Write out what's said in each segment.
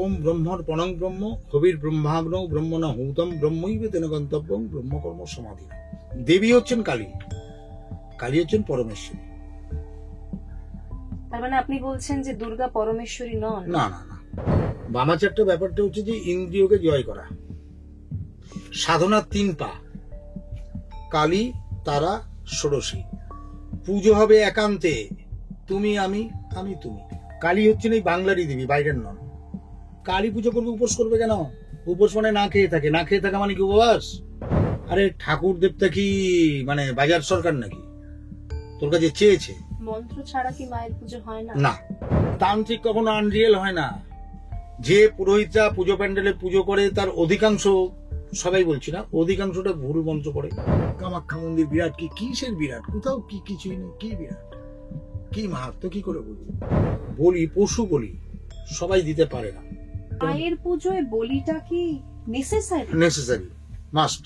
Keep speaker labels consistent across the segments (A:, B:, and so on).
A: পরম ব্রহ্মর পরং ব্রহ্ম কবির ব্রহ্মাগ্নৌ ব্রহ্মণ হূতম ব্রহ্মৈব তেন গন্তব্যং ব্রহ্মকর্ম সমাধি। দেবী হচ্ছেন কালী, কালী হচ্ছেন পরমেশ্বরী।
B: তার মানে আপনি বলছেন যে দুর্গা পরমেশ্বরী নন?
A: না না না, বামাচারটা ব্যাপারটা হচ্ছে যে ইন্দ্রিয়কে জয় করা। সাধনার 3 পা, কালী, তারা, ষোড়শী। পুজো হবে একান্তে, তুমি আমি, আমি তুমি। কালী হচ্ছেন এই বাংলারই দেবী, বাইরের নন। কালী পুজো করবে, উপোস করবে কেন? উপোস মানে না খেয়ে থাকে, না খেয়ে থাকা মানে কি উপবাস? আরে ঠাকুর দেবতা কি মানে বাজার সরকার নাকি তোর কাছে চেয়েছে?
B: মন্ত্র ছাড়া কি মায়ের পুজো হয় না?
A: না, তান্ত্রিক কখনো আনরিয়েল হয় না। যে পুরোহিতরা পুজো প্যান্ডেলে পুজো করে তার অধিকাংশ, সবাই বলছি না, অধিকাংশটা ভুল মন্ত্র পড়ে। কামাখ্যা মন্দির বিরাট, কি কিসের বিরাট? কোথাও কি কিছুই নেই, কি বিরাট, কি মাহাত্ম, কি করে বলবো? বলি পশু বলি সবাই দিতে পারে না।
B: মায়ের পুজোয় বলিটা কি নেসেসারি?
A: Necessary, must.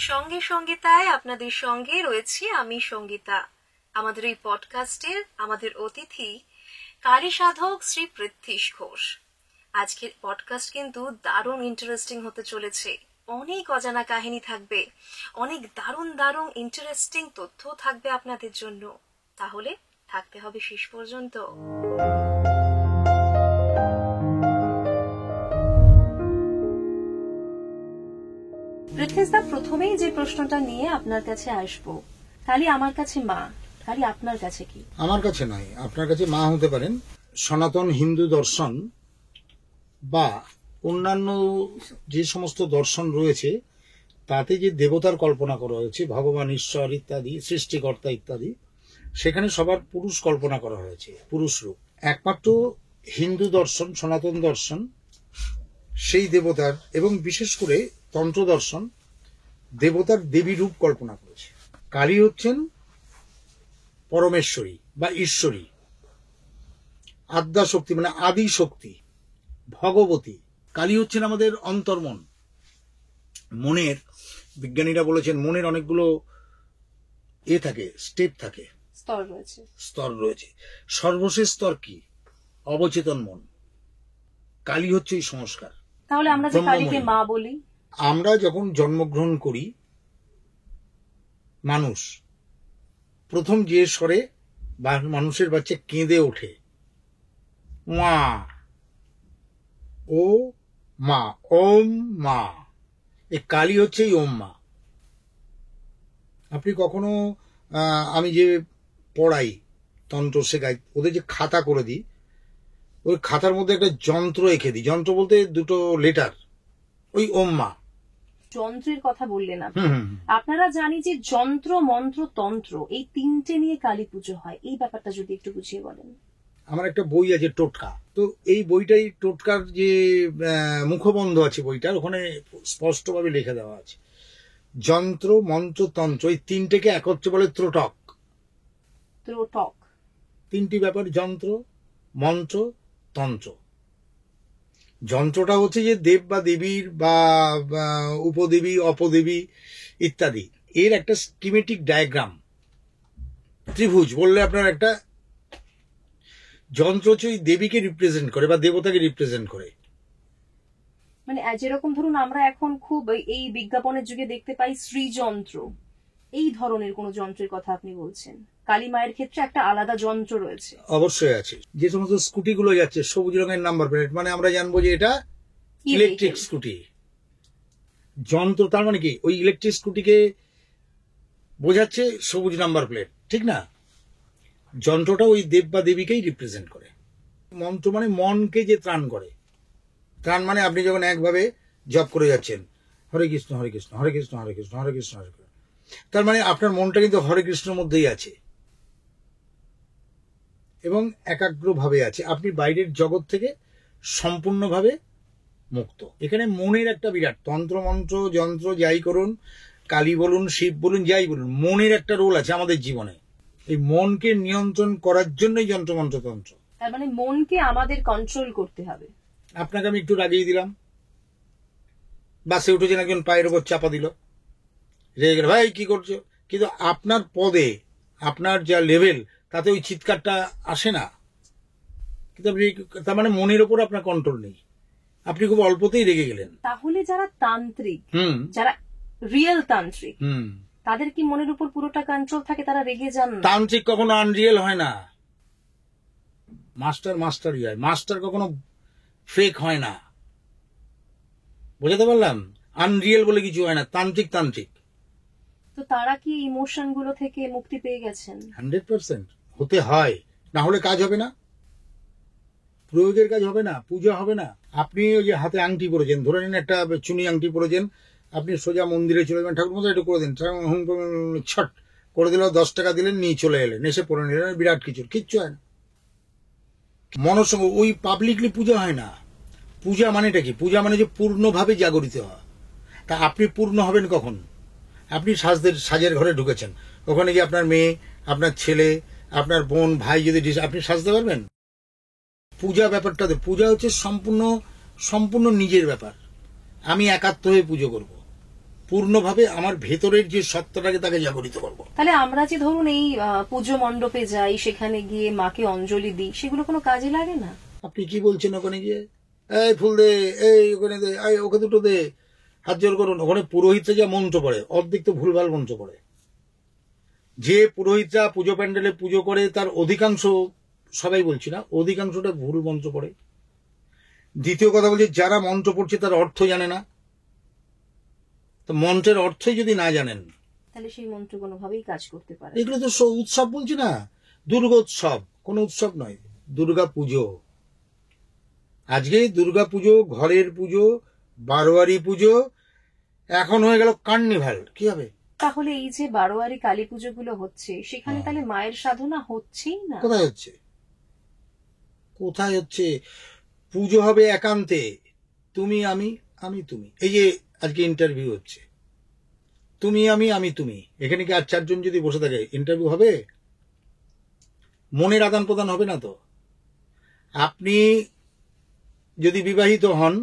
B: সঙ্গে সঙ্গীতায় আপনাদের সঙ্গে রয়েছি আমি সঙ্গীতা। আমাদের এই পডকাস্টের আমাদের অতিথি কালী সাধক শ্রী পৃথ্বীশ ঘোষ। আজকের পডকাস্ট কিন্তু দারুণ ইন্টারেস্টিং হতে চলেছে। অনেক অজানা কাহিনী থাকবে, অনেক দারুণ দারুণ ইন্টারেস্টিং তথ্য থাকবে আপনাদের জন্য। তাহলে থাকতে হবে শেষ পর্যন্ত। পৃথ্বীশদা, প্রথমেই যে প্রশ্নটা নিয়ে আপনার কাছে আসবো, কালী আমার কাছে মা, কালী আপনার কাছে কি?
A: আমার কাছে নয়, আপনার কাছে মা হতে পারেন। সনাতন হিন্দু দর্শন বা অন্যান্য যে সমস্ত দর্শন রয়েছে তাতে যে দেবতার কল্পনা করা হয়েছে, ভগবান, ঈশ্বর ইত্যাদি, সৃষ্টিকর্তা ইত্যাদি, সেখানে সবার পুরুষ কল্পনা করা হয়েছে, পুরুষ রূপ। একমাত্র হিন্দু দর্শন, সনাতন দর্শন সেই দেবতার, এবং বিশেষ করে তন্ত্র দর্শন দেবতার দেবী রূপ কল্পনা করেছে। কালী হচ্ছেন পরমেশ্বরী বা ঈশ্বরী, আদ্যা শক্তি মানে আদি শক্তি, ভগবতী। কালী হচ্ছেন আমাদের অন্তর্মন, মনের, বিজ্ঞানীরা বলেছেন মনের অনেকগুলো থাকে, স্টেপ থাকে, স্তর রয়েছে। সর্বশেষ স্তর কি? অবচেতন মন। কালী হচ্ছে এই সংস্কার।
B: তাহলে আমরা যে কালীকে মা বলি,
A: আমরা যখন জন্মগ্রহণ করি মানুষ, প্রথম যে স্বরে মানুষের বাচ্চা কেঁদে ওঠে, মা, ও মা, ওম মা, এই কালী হচ্ছে এই ওম মা। আপনি কখনো আমি যে পড়াই, তন্ত্র শেখাই, ওদের যে খাতা করে দিই, ওই খাতার মধ্যে একটা যন্ত্র এঁকে দিই। যন্ত্র বলতে 2টো লেটার, ওই ওম মা।
B: যন্ত্রের কথা বললেন আপনি। আপনারা জানি যে যন্ত্র, মন্ত্র, তন্ত্র এই 3টে নিয়ে কালী পুজো হয়। এই ব্যাপারটা যদি একটু বুঝিয়ে বলেন।
A: আমার একটা বই আছে টোটকা, তো এই বইটাই টোটকার যে মুখবন্ধ আছে বইটার, ওখানে স্পষ্টভাবে লিখে দেওয়া আছে যন্ত্র, মন্ত্র, তন্ত্র এই 3টেকে একত্রে বলে ত্রোটক।
B: ত্রোটক
A: 3টি ব্যাপার, যন্ত্র, মন্ত্র, তন্ত্র। যন্ত্রটা হচ্ছে যে দেব বা দেবীর বা উপদেবী, অপদেবী ইত্যাদি, এর একটা স্কিমেটিক ডায়াগ্রাম, ত্রিভুজ বললে আপনার একটা যন্ত্র হচ্ছে ওই দেবীকে রিপ্রেজেন্ট করে বা দেবতাকে রিপ্রেজেন্ট করে।
B: মানে যেরকম ধরুন আমরা এখন খুব এই বিজ্ঞাপনের যুগে দেখতে পাই শ্রীযন্ত্র, এই ধরনের কোন যন্ত্রের কথা আপনি বলছেন? কালী মায়ের ক্ষেত্রে একটা আলাদা যন্ত্র রয়েছে?
A: অবশ্যই আছে। যে সমস্ত স্কুটি গুলো যাচ্ছে সবুজ রঙের নাম্বার প্লেট, মানে আমরা জানবো যে এটা ইলেকট্রিক স্কুটি। যন্ত্র তার মানে কি? ওই ইলেকট্রিক স্কুটিকে বোঝাচ্ছে সবুজ নাম্বার প্লেট, ঠিক না? যন্ত্রটা ওই দেব বা দেবীকেই রিপ্রেজেন্ট করে। মন্ত্র মানে মনকে যে ত্রাণ করে। ত্রাণ মানে আপনি যখন একভাবে জপ করে যাচ্ছেন, হরে কৃষ্ণ হরে কৃষ্ণ, হরে কৃষ্ণ হরে কৃষ্ণ, হরে কৃষ্ণ হরে কৃষ্ণ, তার মানে আপনার মনটা কিন্তু হরে কৃষ্ণের মধ্যেই আছে এবং একাগ্রভাবে আছে। আপনি বাইরের জগৎ থেকে সম্পূর্ণভাবে মুক্ত। এখানে মনের একটা বিরাট, তন্ত্র, মন্ত্র, যন্ত্র যাই করুন, কালী বলুন, শিব বলুন, যাই বলুন, মনের একটা রোল আছে আমাদের জীবনে। এই মনকে নিয়ন্ত্রণ করার জন্যই যন্ত্র, মন্ত্র, তন্ত্র।
B: তার মানে মনকে আমাদের কন্ট্রোল করতে হবে।
A: আপনাকে আমি একটু রাগিয়ে দিলাম, বাসে উঠেছেন, একজন পায়ের উপর চাপা দিল, রেগে গেল, ভাই কি করছো? কিন্তু আপনার পদে, আপনার যা লেভেল, তাতে ওই চিৎকারটা আসে না। কিন্তু আপনি, তার মানে মনের ওপর আপনার কন্ট্রোল নেই, আপনি খুব অল্পতেই রেগে গেলেন।
B: তাহলে যারা তান্ত্রিক, যারা রিয়েল তান্ত্রিক, তাদের কি মনের উপর পুরোটা কন্ট্রোল থাকে, তারা রেগে যান না?
A: তান্ত্রিক কখনো আনরিয়েল হয় না, মাস্টারই হয়। মাস্টার কখনো ফেক হয় না, বোঝাতে পারলাম? আনরিয়েল বলে কিছু হয় না, তান্ত্রিক।
B: তো তারা কি ইমোশন গুলো থেকে মুক্তি পেয়ে গেছেন?
A: 100% হতে হয়, না হলে কাজ হবে না, প্রয়োগের কাজ হবে না, পূজা হবে না। আপনি ওই যে হাতে আংটি পরেছেন, ধরে নিন একটা চুনি আংটি পরেছেন, আপনি সোজা মন্দিরে চলে যাবেন, ঠাকুর মশাই একটু করে দিন, ছট করে দিল, 10 টাকা দিলেন, নিয়ে চলে এলেন, এসে পরে নিলেন, বিরাট কিচ্ছু হয় না। মনসঙ্গ ওই পাবলিকলি পূজা হয় না। পূজা মানেটা কি? পূজা মানে যে পূর্ণভাবে জাগরিত হওয়া। তা আপনি পূর্ণ হবেন কখন? আপনি সাজের ঘরে ঢুকেছেন, ওখানে গিয়ে আপনার মেয়ে, আপনার ছেলে, আপনার বোন, ভাই যদি আপনি সাজতে পারবেন? পূজা ব্যাপারটা, পূজা হচ্ছে সম্পূর্ণ নিজের ব্যাপার। আমি একাত্ম হয়ে পুজো করব, পূর্ণভাবে আমার ভেতরের যে সত্তাটাকে তাকে জাগরিত করব।
B: তাহলে আমরা যে ধরুন এই পুজো মণ্ডপে যাই, সেখানে গিয়ে মাকে অঞ্জলি দিই, সেগুলো কোনো কাজে লাগে না?
A: আপনি কি বলছেন? ওখানে গিয়ে এই ফুল দে, এই ওখানে দে, এই ওকে দুটো দে, হাত জোর করুন। ওখানে পুরোহিতরা যা মন্ত্র পড়ে, অর্ধেক তো ভুলভাল মন্ত্র পড়ে। যে পুরোহিতরা পুজো প্যান্ডেলে পুজো করে তার অধিকাংশ, সবাই বলছি না, অধিকাংশটা ভুল মন্ত্র পড়ে। দ্বিতীয় কথা বলছি, যারা মন্ত্র পড়ছে তার অর্থ জানে না। তো মন্ত্রের অর্থই যদি না জানেন,
B: তাহলে সেই মন্ত্র কোনোভাবেই কাজ করতে পারে?
A: এগুলো তো উৎসব বলছি না, দুর্গোৎসব, কোন উৎসব নয়, দুর্গা পুজো। আজকে দুর্গা পুজো, ঘরের পুজো, বারোয়ারি পুজো, এখন হয়ে গেল কার্নিভাল। কি হবে?
B: তাহলে এই যে বারোয়ারি কালী পুজো গুলো হচ্ছে, সেখানে তাহলে মায়ের সাধনা হচ্ছেই না?
A: কোথায় হচ্ছে? পুজো হবে একান্তে, তুমি আমি, আমি তুমি। এই যে আজকে ইন্টারভিউ হচ্ছে, তুমি আমি, আমি তুমি, এখানে কি আর 4 জন যদি বসে থাকে ইন্টারভিউ হবে? মনের আদান প্রদান হবে না তো। আপনি যদি বিবাহিত হন,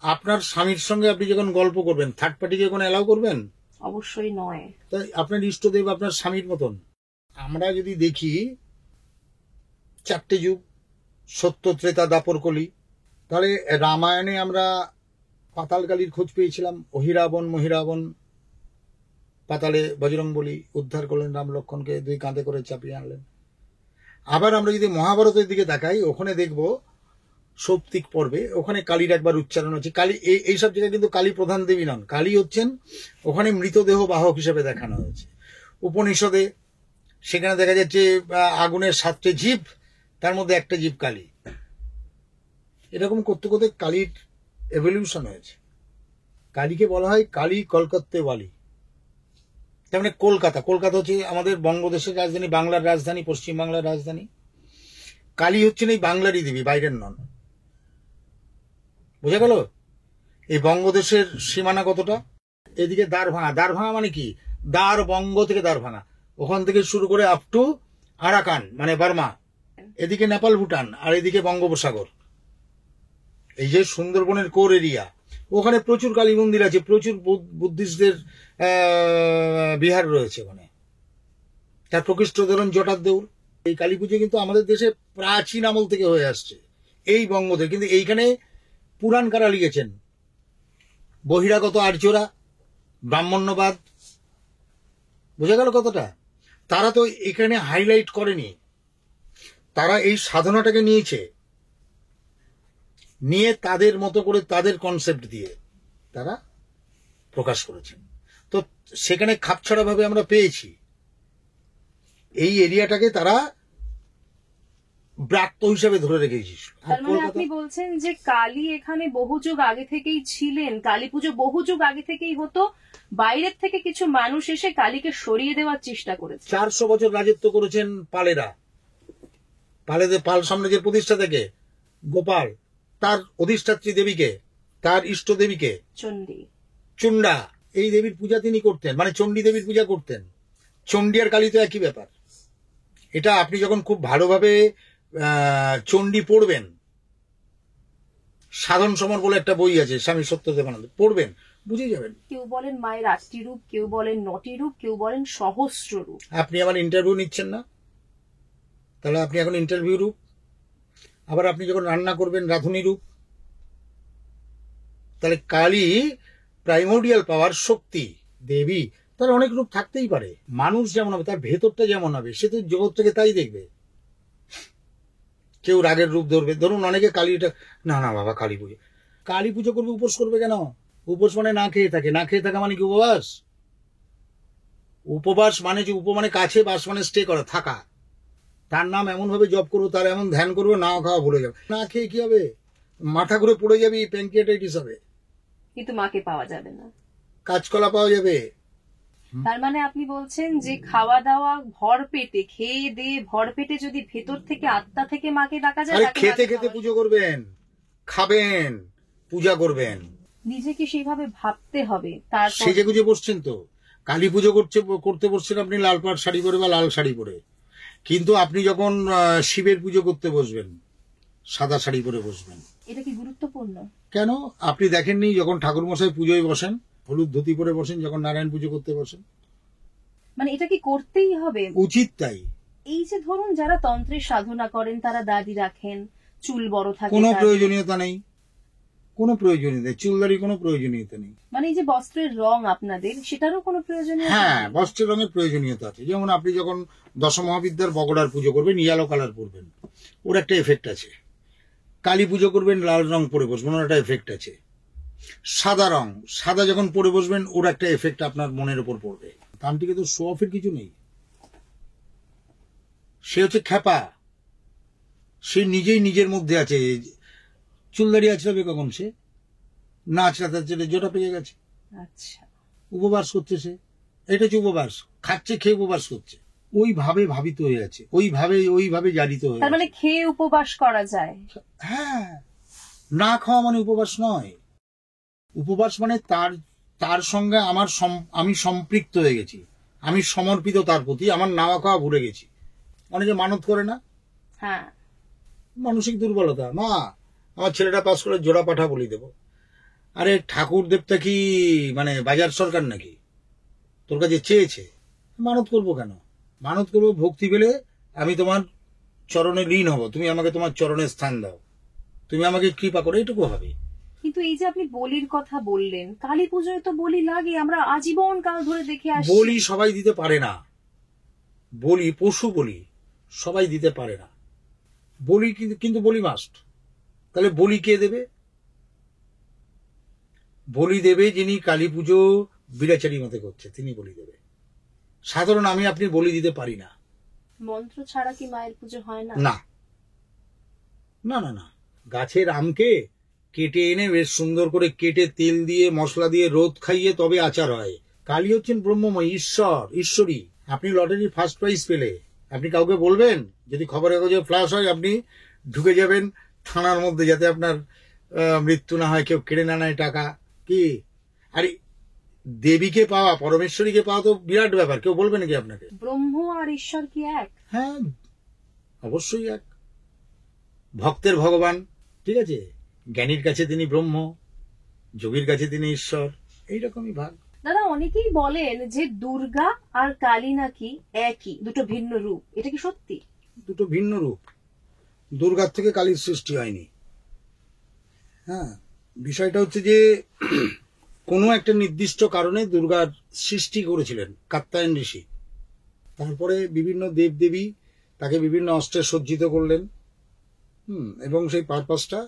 A: আপনার স্বামীর সঙ্গে আপনি যখন গল্প করবেন, থার্ড পার্টিকে কোনো অ্যালাউ করবেন?
B: অবশ্যই নয়।
A: তাই আপনার ইষ্টদেব আপনার স্বামীর মতন। আমরা যদি দেখি 4টে যুগ, সত্য, ত্রেতা, দাপর, কলি, তাহলে রামায়ণে আমরা পাতালকালীর খোঁজ পেয়েছিলাম, অহিরাবণ মহিরাবণ পাতালে বজরংবলী উদ্ধার করলেন, রাম লক্ষ্মণকে 2 কাঁধে করে চাপিয়ে আনলেন। আবার আমরা যদি মহাভারতের দিকে তাকাই, ওখানে দেখব সৌপ্তিক পর্বে ওখানে কালীর একবার উচ্চারণ হচ্ছে। কালী এইসব জায়গায় কিন্তু কালী প্রধান দেবী নন, কালী হচ্ছেন ওখানে মৃতদেহ বাহক হিসেবে দেখানো হয়েছে। উপনিষদে সেখানে দেখা যাচ্ছে আগুনের 7টে জীব, তার মধ্যে একটা জীব কালী। এরকম করতে করতে কালীর এভলিউশন হয়েছে। কালীকে বলা হয় কালী কলকাত্তে ওয়ালি, তার মানে কলকাতা হচ্ছে আমাদের বঙ্গদেশের রাজধানী, বাংলার রাজধানী, পশ্চিম বাংলার রাজধানী। কালী হচ্ছেন এই বাংলারই দেবী, বাইরের নন। বোঝা গেল? এই বঙ্গদেশের সীমানা কতটা? এদিকে দ্বার ভাঙা মানে কি? দ্বার বঙ্গ থেকে দ্বার ভাঙা, ওখান থেকে শুরু করে আপ টু আরাকান মানে বার্মা, এদিকে নেপাল, ভুটান, আর এদিকে বঙ্গোপসাগর। এই যে সুন্দরবনের কোর এরিয়া, ওখানে প্রচুর কালী মন্দির আছে, প্রচুর বুদ্ধিস্টদের বিহার রয়েছে ওখানে। তার প্রকৃষ্ট ধরুন জটার দেউর। এই কালী পুজো কিন্তু আমাদের দেশে প্রাচীন আমল থেকে হয়ে আসছে, এই বঙ্গদের। কিন্তু এইখানে পুরাণ কারা লিখেছেন? বহিরাগত আর্যরা, ব্রাহ্মণ্যবাদ। বোঝা গেল কতটা? তারা তো এখানে হাইলাইট করেনি, তারা এই সাধনাটাকে নিয়ে তাদের মতো করে তাদের কনসেপ্ট দিয়ে তারা প্রকাশ করেছেন। তো সেখানে খাপছাড়া ভাবে আমরা পেয়েছি, এই এরিয়াটাকে তারা ব্রাত্য হিসাবে ধরে রেখেছিস।
B: তার মানে আপনি বলছেন যে কালী এখানে বহু যুগ আগে থেকেই ছিলেন, কালী পুজো বহু যুগ আগে থেকেই হতো, বাইরের থেকে কিছু মানুষ এসে কালীকে সরিয়ে দেওয়ার চেষ্টা করেছে।
A: 400 বছর রাজত্ব করেছেন পালেরা। পাল সাম্রাজ্যের প্রতিষ্ঠা থেকে গোপাল তার অধিষ্ঠাত্রী দেবীকে, তার ইষ্ট দেবীকে চণ্ডা, এই দেবীর পূজা তিনি করতেন, মানে চণ্ডী দেবীর পূজা করতেন। চণ্ডী আর কালী তো একই ব্যাপার। এটা আপনি যখন খুব ভালোভাবে চণ্ডী পড়বেন, সাধন সমর বলে একটা বই আছে স্বামী সত্যদেবানন্দ, পড়বেন, বুঝে যাবেন।
B: কেউ বলেন মায়ের 8টি রূপ, কেউ বলেন 9টি রূপ, কেউ বলেন সহস্র রূপ।
A: আপনি আমার ইন্টারভিউ নিচ্ছেন না? তাহলে আপনি এখন ইন্টারভিউ রূপ, আবার আপনি যখন রান্না করবেন রাঁধুনি রূপ। তাহলে কালী প্রাইমোডিয়াল পাওয়ার, শক্তি, দেবী, তার অনেক রূপ থাকতেই পারে। মানুষ যেমন হবে তার ভেতরটা যেমন হবে, সে তো জগৎটাকে তাই দেখবে। কেউ রাগের রূপ ধরবে, ধরুন অনেকে কালীটা, না না বাবা কালী পুজো, কালী পুজো করবে, উপোস করবে কেন? উপোস মানে না খেয়ে থাকে, না খেয়ে থাকা মানে কি উপবাস? উপবাস মানে যে, উপ মানে কাছে, বাস মানে স্টে করা, থাকা। তার নাম এমন ভাবে জপ করবো, তার এমন ধ্যান করবো, না খাওয়া ভুলে যাবে। না খেয়ে কি হবে? মাথা ঘুরে পড়ে যাবি, প্যানক্রিয়াটাইটিস হবে।
B: কিন্তু মাকে পাওয়া যাবে না,
A: কাঁচকলা পাওয়া যাবে।
B: তার মানে আপনি বলছেন যে খাওয়া দাওয়া ভর পেটে, খেয়ে দিয়ে ভর পেটে যদি ভেতর থেকে, আত্মা থেকে মাকে ডাকা যায়,
A: আরে
B: তাকে
A: খেতে
B: মাকে
A: খেতে
B: পাওয়া
A: পুজো করবেন, খাবেন, পূজা করবেন।
B: যায়। নিজেকে সেইভাবে ভাবতে হবে। তারপর
A: সেজে গুজে বসছেন তো, কালী পুজো করতে বসছেন আপনি লাল পাড় শাড়ি পরে বা লাল শাড়ি পরে, কিন্তু আপনি যখন শিবের পুজো করতে বসবেন সাদা শাড়ি পরে বসবেন।
B: এটা কি গুরুত্বপূর্ণ?
A: কেন? আপনি দেখেননি যখন ঠাকুর মশাই পুজোয় বসেন হলুদ ধুতি পরে বসেন, যখন নারায়ণ পুজো করতে বসেন?
B: মানে এটা কি করতেই হবে?
A: উচিত তাই।
B: এই যে ধরুন যারা তন্ত্রের সাধনা করেন, তারা দাড়ি রাখেন, চুল বড় থাকে,
A: কোনো প্রয়োজনীয়তা নেই, কোনো প্রয়োজনীয়তা নেই, চুলদারি কোনো প্রয়োজনীয়তা নেই।
B: মানে এই যে বস্ত্রের রং আপনাদের, সেটারও কোনো প্রয়োজনীয়তা
A: হ্যাঁ,
B: নেই?
A: বস্ত্রের রঙের প্রয়োজনীয়তা আছে। যেমন আপনি যখন দশমহাবিদ্যার বগড়ার পুজো করবেন ইয়েলো কালার পরবেন, ওর একটা এফেক্ট আছে। কালী পুজো করবেন লাল রং পরে বসবেন, ওর একটা এফেক্ট আছে। সাদা যখন পরে বসবেন, ওর একটা এফেক্ট আপনার মনের উপর পড়বে। তান্ত্রিকে তো শো অফের কিছু নেই, সে হচ্ছে খ্যাপা, সে নিজেই নিজের মধ্যে আছে। চুলদারি আছড়াবে কখন সে? না আছড়াতে জোটা পেয়ে গেছে,
B: আচ্ছা,
A: উপবাস করছে সে। এটা হচ্ছে উপবাস, খাচ্ছে খেয়ে উপবাস করছে, ওইভাবে ভাবিত হয়ে আছে, ওইভাবে জারিত হয়ে
B: তার মানে
A: আছে।
B: খেয়ে উপবাস করা যায়?
A: হ্যাঁ, না খাওয়া মানে উপবাস নয়। উপবাস মানে তার সঙ্গে আমি সম্পৃক্ত হয়ে গেছি, আমি সমর্পিত তার প্রতি, আমার নাওয়া খাওয়া ভুলে গেছি। অনেকে মানত করে না,
B: হ্যাঁ।
A: মানসিক দুর্বলতা। মা, আমার ছেলেটা পাস করে জোড়া পাঠা বলি দেবো। আরে ঠাকুর দেবতা কি মানে বাজার সরকার নাকি? তোর কাছে চেয়েছে? মানত করবো কেন? মানত করবো ভক্তি পেলে আমি তোমার চরণে লীন হব, তুমি আমাকে তোমার চরণে স্থান দাও, তুমি আমাকে কৃপা করো, এইটুকু হবে।
B: কিন্তু এই যে আপনি বলির কথা বললেন, কালী পুজোয় তো বলি লাগে, আমরা আজীবন কাল ধরে দেখে আসছি।
A: বলি সবাই দিতে পারে না, বলি পশু বলি সবাই দিতে পারে না, বলি কিন্তু বলি মাস্ট। তাহলে বলি কে দেবে? বলি দেবে যিনি কালী পুজো বিরাচারী মতে করছে, তিনি বলি দেবে। সাধারণ আমি আপনি বলি দিতে পারি না।
B: মন্ত্র ছাড়া কি মায়ের পুজো হয় না?
A: না না না না, গাছের আমকে কেটে এনে বেশ সুন্দর করে কেটে তেল দিয়ে মশলা দিয়ে রোদ খাইয়ে তবে আচার হয়। কালী হচ্ছেন ব্রহ্মময়, ঈশ্বরী। আপনি লটারির ফার্স্ট প্রাইজ পেলে আপনি কাউকে বলবেন? যদি খবরের কাগজে ফ্ল্যাশ হয়, আপনি ঢুকে যাবেন থানার মধ্যে, যাতে আপনার মৃত্যু না হয়, কেউ কেড়ে না নেয় টাকা। কি আরে, দেবীকে পাওয়া, পরমেশ্বরীকে পাওয়া তো বিরাট ব্যাপার, কেউ বলবে নাকি আপনাকে?
B: ব্রহ্ম আর ঈশ্বর কি এক?
A: হ্যাঁ, অবশ্যই এক। ভক্তের ভগবান, ঠিক আছে, জ্ঞানীর কাছে তিনি ব্রহ্ম, যোগীর কাছে তিনি ঈশ্বর, এইরকমই ভাগ।
B: দাদা, অনেকেই বলেন যে দুর্গা আর কালী নাকি একই, দুটো ভিন্ন রূপ। এটা কি সত্যি?
A: দুটো ভিন্ন রূপ, দুর্গার থেকে কালীর সৃষ্টি হয়নি। হ্যাঁ, বিষয়টা হচ্ছে যে কোনো একটা নির্দিষ্ট কারণে দুর্গার সৃষ্টি করেছিলেন কাত্যায়ন ঋষি। তারপরে বিভিন্ন দেবদেবী তাকে বিভিন্ন অস্ত্রে সজ্জিত করলেন, এবং সেই পারপাসটা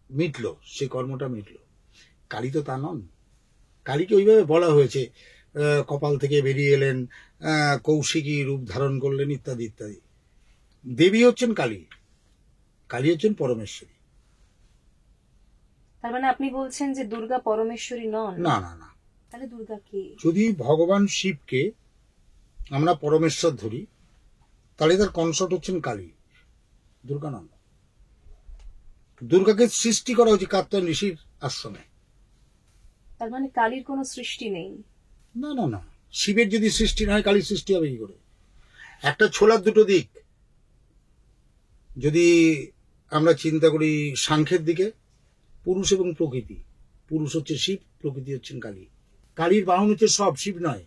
A: মিটল, সেই কর্মটা মিটল। কালী তো তা নন। কালীকে ওইভাবে বলা হয়েছে, কপাল থেকে বেরিয়ে এলেন, কৌশিকী রূপ ধারণ করলেন, ইত্যাদি ইত্যাদি। দেবী হচ্ছেন কালী, কালী হচ্ছেন পরমেশ্বরী।
B: তার মানে আপনি বলছেন যে দুর্গা পরমেশ্বরী নন?
A: না না না,
B: তাহলে দুর্গা কি?
A: যদি ভগবান শিবকে আমরা পরমেশ্বর ধরি, তাহলে তার কনসর্ট হচ্ছেন কালী, দুর্গা নন। দুর্গাকে সৃষ্টি করা হয়েছে কাত্যায়ন ঋষির আশ্রমে।
B: তার মানে কালীর কোনো সৃষ্টি নেই?
A: না না না, শিবের যদি সৃষ্টি না হয়, কালীর সৃষ্টি হবে কি করে? একটা ছোলার দুটো দিক। যদি আমরা চিন্তা করি সাংখ্যের দিকে, পুরুষ এবং প্রকৃতি, পুরুষ হচ্ছে শিব, প্রকৃতি হচ্ছেন কালী। কালীর বাহন হচ্ছে সব, শিব নয়।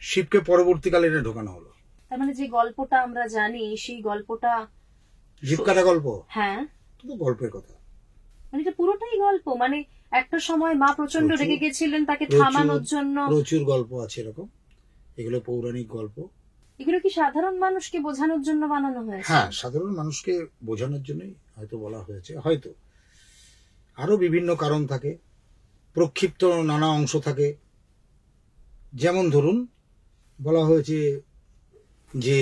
A: শিবকে পরবর্তীকালে এনে ঢোকানো হলো।
B: তার মানে যে গল্পটা আমরা জানি সেই গল্পটা
A: জীবকাটা গল্প,
B: হ্যাঁ
A: তো গল্পের কথা।
B: মানে এটা পুরোটাই গল্প, মানে একটা সময় মা প্রচন্ড
A: প্রচুর-
B: রেগে গেছিলেন তাকে
A: প্রচুর-
B: থামানোর জন্য।
A: প্রচুর গল্প আছে এরকম, এগুলো পৌরাণিক গল্প।
B: এগুলো কি সাধারণ মানুষকে বোঝানোর জন্য বানানো হয়েছে?
A: হ্যাঁ, সাধারণ মানুষকে বোঝানোর জন্যই হয়তো বলা হয়েছে, হয়তো আরো বিভিন্ন কারণ থাকে, প্রক্ষিপ্ত নানা অংশ থাকে। যেমন ধরুন, বলা হয়েছে যে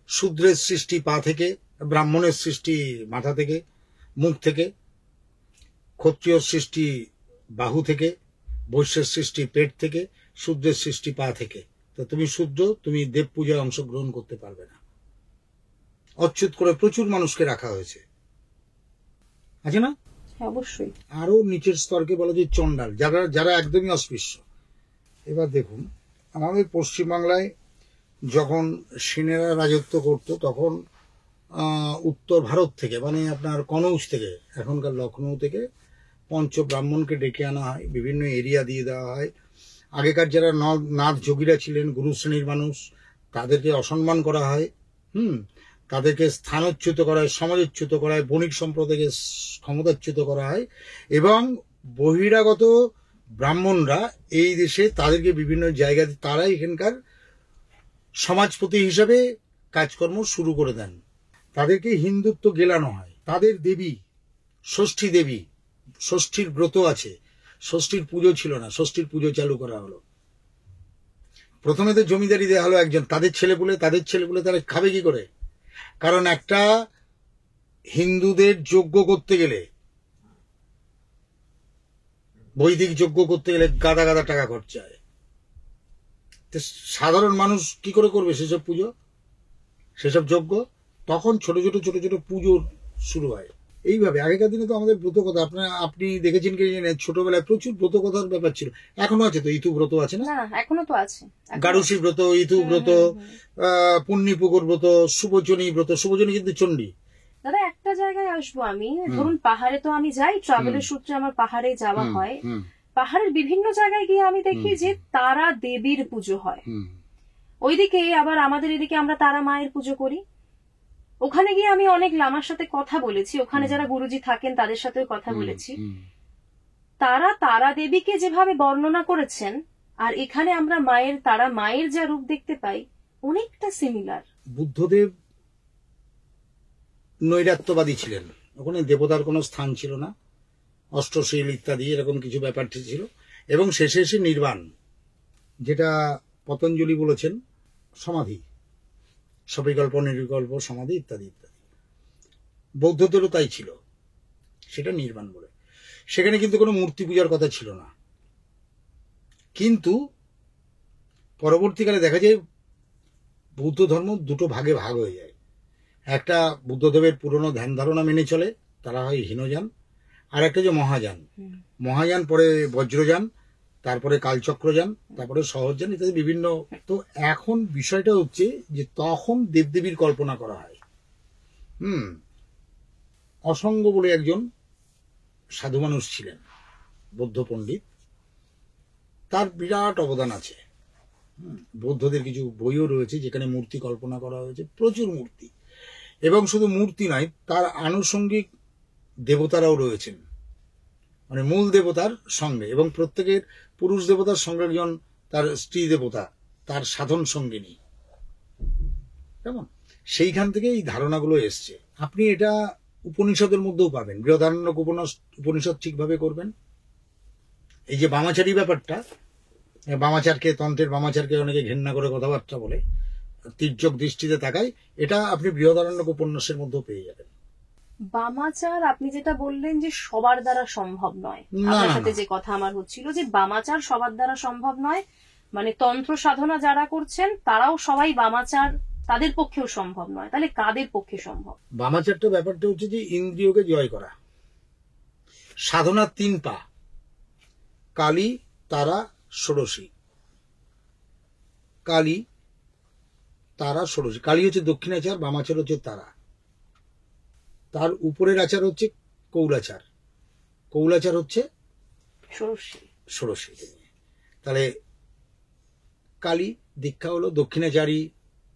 A: শূদ্রের সৃষ্টি পা থেকে, ব্রাহ্মণের সৃষ্টি মাথা থেকে, মুখ থেকে, ক্ষত্রিয় সৃষ্টি বাহু থেকে, বৈশ্যের সৃষ্টি পেট থেকে, শূদ্রের সৃষ্টি পা থেকে। তো তুমি শূদ্র, তুমি দেব পূজায় অংশগ্রহণ করতে পারবে না। অচ্যুত করে প্রচুর মানুষকে রাখা হয়েছে, আছে না?
B: হ্যাঁ, অবশ্যই।
A: আরো নিচের স্তরকে বলা যায় চণ্ডাল, যারা যারা একদমই অস্পৃশ্য। এবার দেখুন, আমাদের পশ্চিমবাংলায় যখন সেনেরা রাজত্ব করত, তখন উত্তর ভারত থেকে, মানে আপনার কনৌজ থেকে, এখনকার লখনৌ থেকে পঞ্চ ব্রাহ্মণকে ডেকে আনা হয়, বিভিন্ন এরিয়া দিয়ে দেওয়া হয়। আগেকার যারা নাথ যোগীরা ছিলেন, গুরু শ্রেণীর মানুষ, তাদেরকে অসম্মান করা হয়। তাদেরকে স্থানচ্যুত করা হয়, সমাজচ্যুত করা হয়, বণিক সম্প্রদায়কে ক্ষমতাচ্যুত করা হয়, এবং বহিরাগত ব্রাহ্মণরা এই দেশে তাদেরকে বিভিন্ন জায়গাতে, তারা এখানকার সমাজপতি হিসাবে কাজকর্ম শুরু করে দেন। তাদেরকে হিন্দুত্ব গেলানো হয়। তাদের দেবী ষষ্ঠী দেবী, ষষ্ঠীর ব্রত আছে, ষষ্ঠীর পুজো ছিল না, ষষ্ঠীর পুজো চালু করা হলো। প্রথমে তো জমিদারি দেওয়া হলো একজন, তাদের ছেলেপুলে তারা খাবে কি করে? কারণ একটা হিন্দুদের যজ্ঞ করতে গেলে, বৈদিক যজ্ঞ করতে গেলে গাদা গাদা টাকা খরচা হয়। সাধারণ মানুষ কি করে করবে সেসব পুজো, সেসব যজ্ঞ? তখন ছোট ছোট পুজো শুরু হয়। এইভাবে আগেকার দিনে তো আমাদের ব্রত কথা, আপনি দেখেছেন কি জানেন, ছোটবেলায় প্রচুর ব্রত কথার ব্যাপার ছিল। এখনো আছে তো, ইতু ব্রত আছে না?
B: এখনো তো আছে,
A: গারুসী ব্রত, ইতু ব্রত, পুণ্যপুকুর ব্রত, সুবচনী ব্রত। সুবচনী কিন্তু চণ্ডী।
B: দাদা, একটা জায়গায় আসবো আমি। ধরুন, পাহাড়ে তো আমি যাই, ট্রাভেলের সূত্রে আমার পাহাড়ে যাওয়া হয়। পাহাড়ের বিভিন্ন জায়গায় গিয়ে আমি দেখি যে তারা দেবীর পুজো হয়। ওইদিকে আবার আমাদের এদিকে আমরা তারা মায়ের পুজো করি। ওখানে গিয়ে আমি অনেক লামার সাথে কথা বলেছি, ওখানে যারা গুরুজি থাকেন তাদের সাথেও কথা বলেছি। তারা তারা দেবীকে যেভাবে বর্ণনা করেছেন, আর এখানে আমরা তারা মায়ের যা রূপ দেখতে পাই, অনেকটা সিমিলার।
A: বুদ্ধদেব নৈরাত্যবাদী ছিলেন, ওখানে দেবতার কোনো স্থান ছিল না, অষ্টশীল ইত্যাদি এরকম কিছু ব্যাপার ছিল। এবং শেষে এসে নির্বাণ, যেটা পতঞ্জলি বলেছেন, সমাধি, সবিকল্প নির্বিকল্প সমাধি ইত্যাদি ইত্যাদি। বৌদ্ধদেরও তাই ছিল, সেটা নির্বাণ বলে। সেখানে কিন্তু কোনো মূর্তি পূজার কথা ছিল না। কিন্তু পরবর্তীকালে দেখা যায় বৌদ্ধ ধর্ম দুটো ভাগে ভাগ হয়ে যায়। একটা বুদ্ধদেবের পুরনো ধ্যান ধারণা মেনে চলে, তারা হয় হীনযান। আর একটা যে মহাযান, মহাযান পরে বজ্রযান, তারপরে কালচক্রযান, তারপরে সহজযান ইত্যাদি বিভিন্ন। তো এখন বিষয়টা হচ্ছে যে তখন দেবদেবীর কল্পনা করা হয়। অসঙ্গ বলে একজন সাধু মানুষ ছিলেন, বৌদ্ধ পণ্ডিত, তার বিরাট অবদান আছে। বৌদ্ধদের কিছু বইও রয়েছে যেখানে মূর্তি কল্পনা করা হয়েছে, প্রচুর মূর্তি। এবং শুধু মূর্তি নয়, তার আনুষঙ্গিক দেবতারাও রয়েছেন, মানে মূল দেবতার সঙ্গে, এবং প্রত্যেকের পুরুষ দেবতার সঙ্গে একজন তার স্ত্রী দেবতা, তার সাধন সঙ্গিনী। কেমন? সেইখান থেকে এই ধারণাগুলো এসছে। আপনি এটা উপনিষদের মধ্যেও পাবেন। বৃহদারণ্যক উপনিষদ ঠিকভাবে করবেন। এই যে বামাচারী ব্যাপারটা, বামাচারকে, তন্ত্রের বামাচারকে অনেকে ঘেন্না করে কথাবার্তা বলে, তির্যক দৃষ্টিতে তাকায়, এটা আপনি বৃহদারণ্যক উপন্যাসের মধ্যেও পেয়ে যাবেন।
B: বামাচার আপনি যেটা বললেন যে সবার দ্বারা সম্ভব নয়, আপনার সাথে যে কথা আমার হচ্ছিল যে বামাচার সবার দ্বারা সম্ভব নয়, মানে তন্ত্র সাধনা যারা করছেন তারাও সবাই বামাচার তাদের পক্ষেও সম্ভব নয়। তাহলে কাদের পক্ষে সম্ভব?
A: বামাচারটা ব্যাপারটা হচ্ছে যে ইন্দ্রিয়কে জয় করা। সাধনার 3 পা: কালী, তারা, ষোড়শী। কালী, তারা, ষোড়শী। কালী হচ্ছে দক্ষিণাচার, বামাচার হচ্ছে তারা, তার উপরের আচার হচ্ছে কৌলাচার, কৌলাচার হচ্ছে ষোড়শী। তাহলে কালী দীক্ষা হলো দক্ষিণাচারী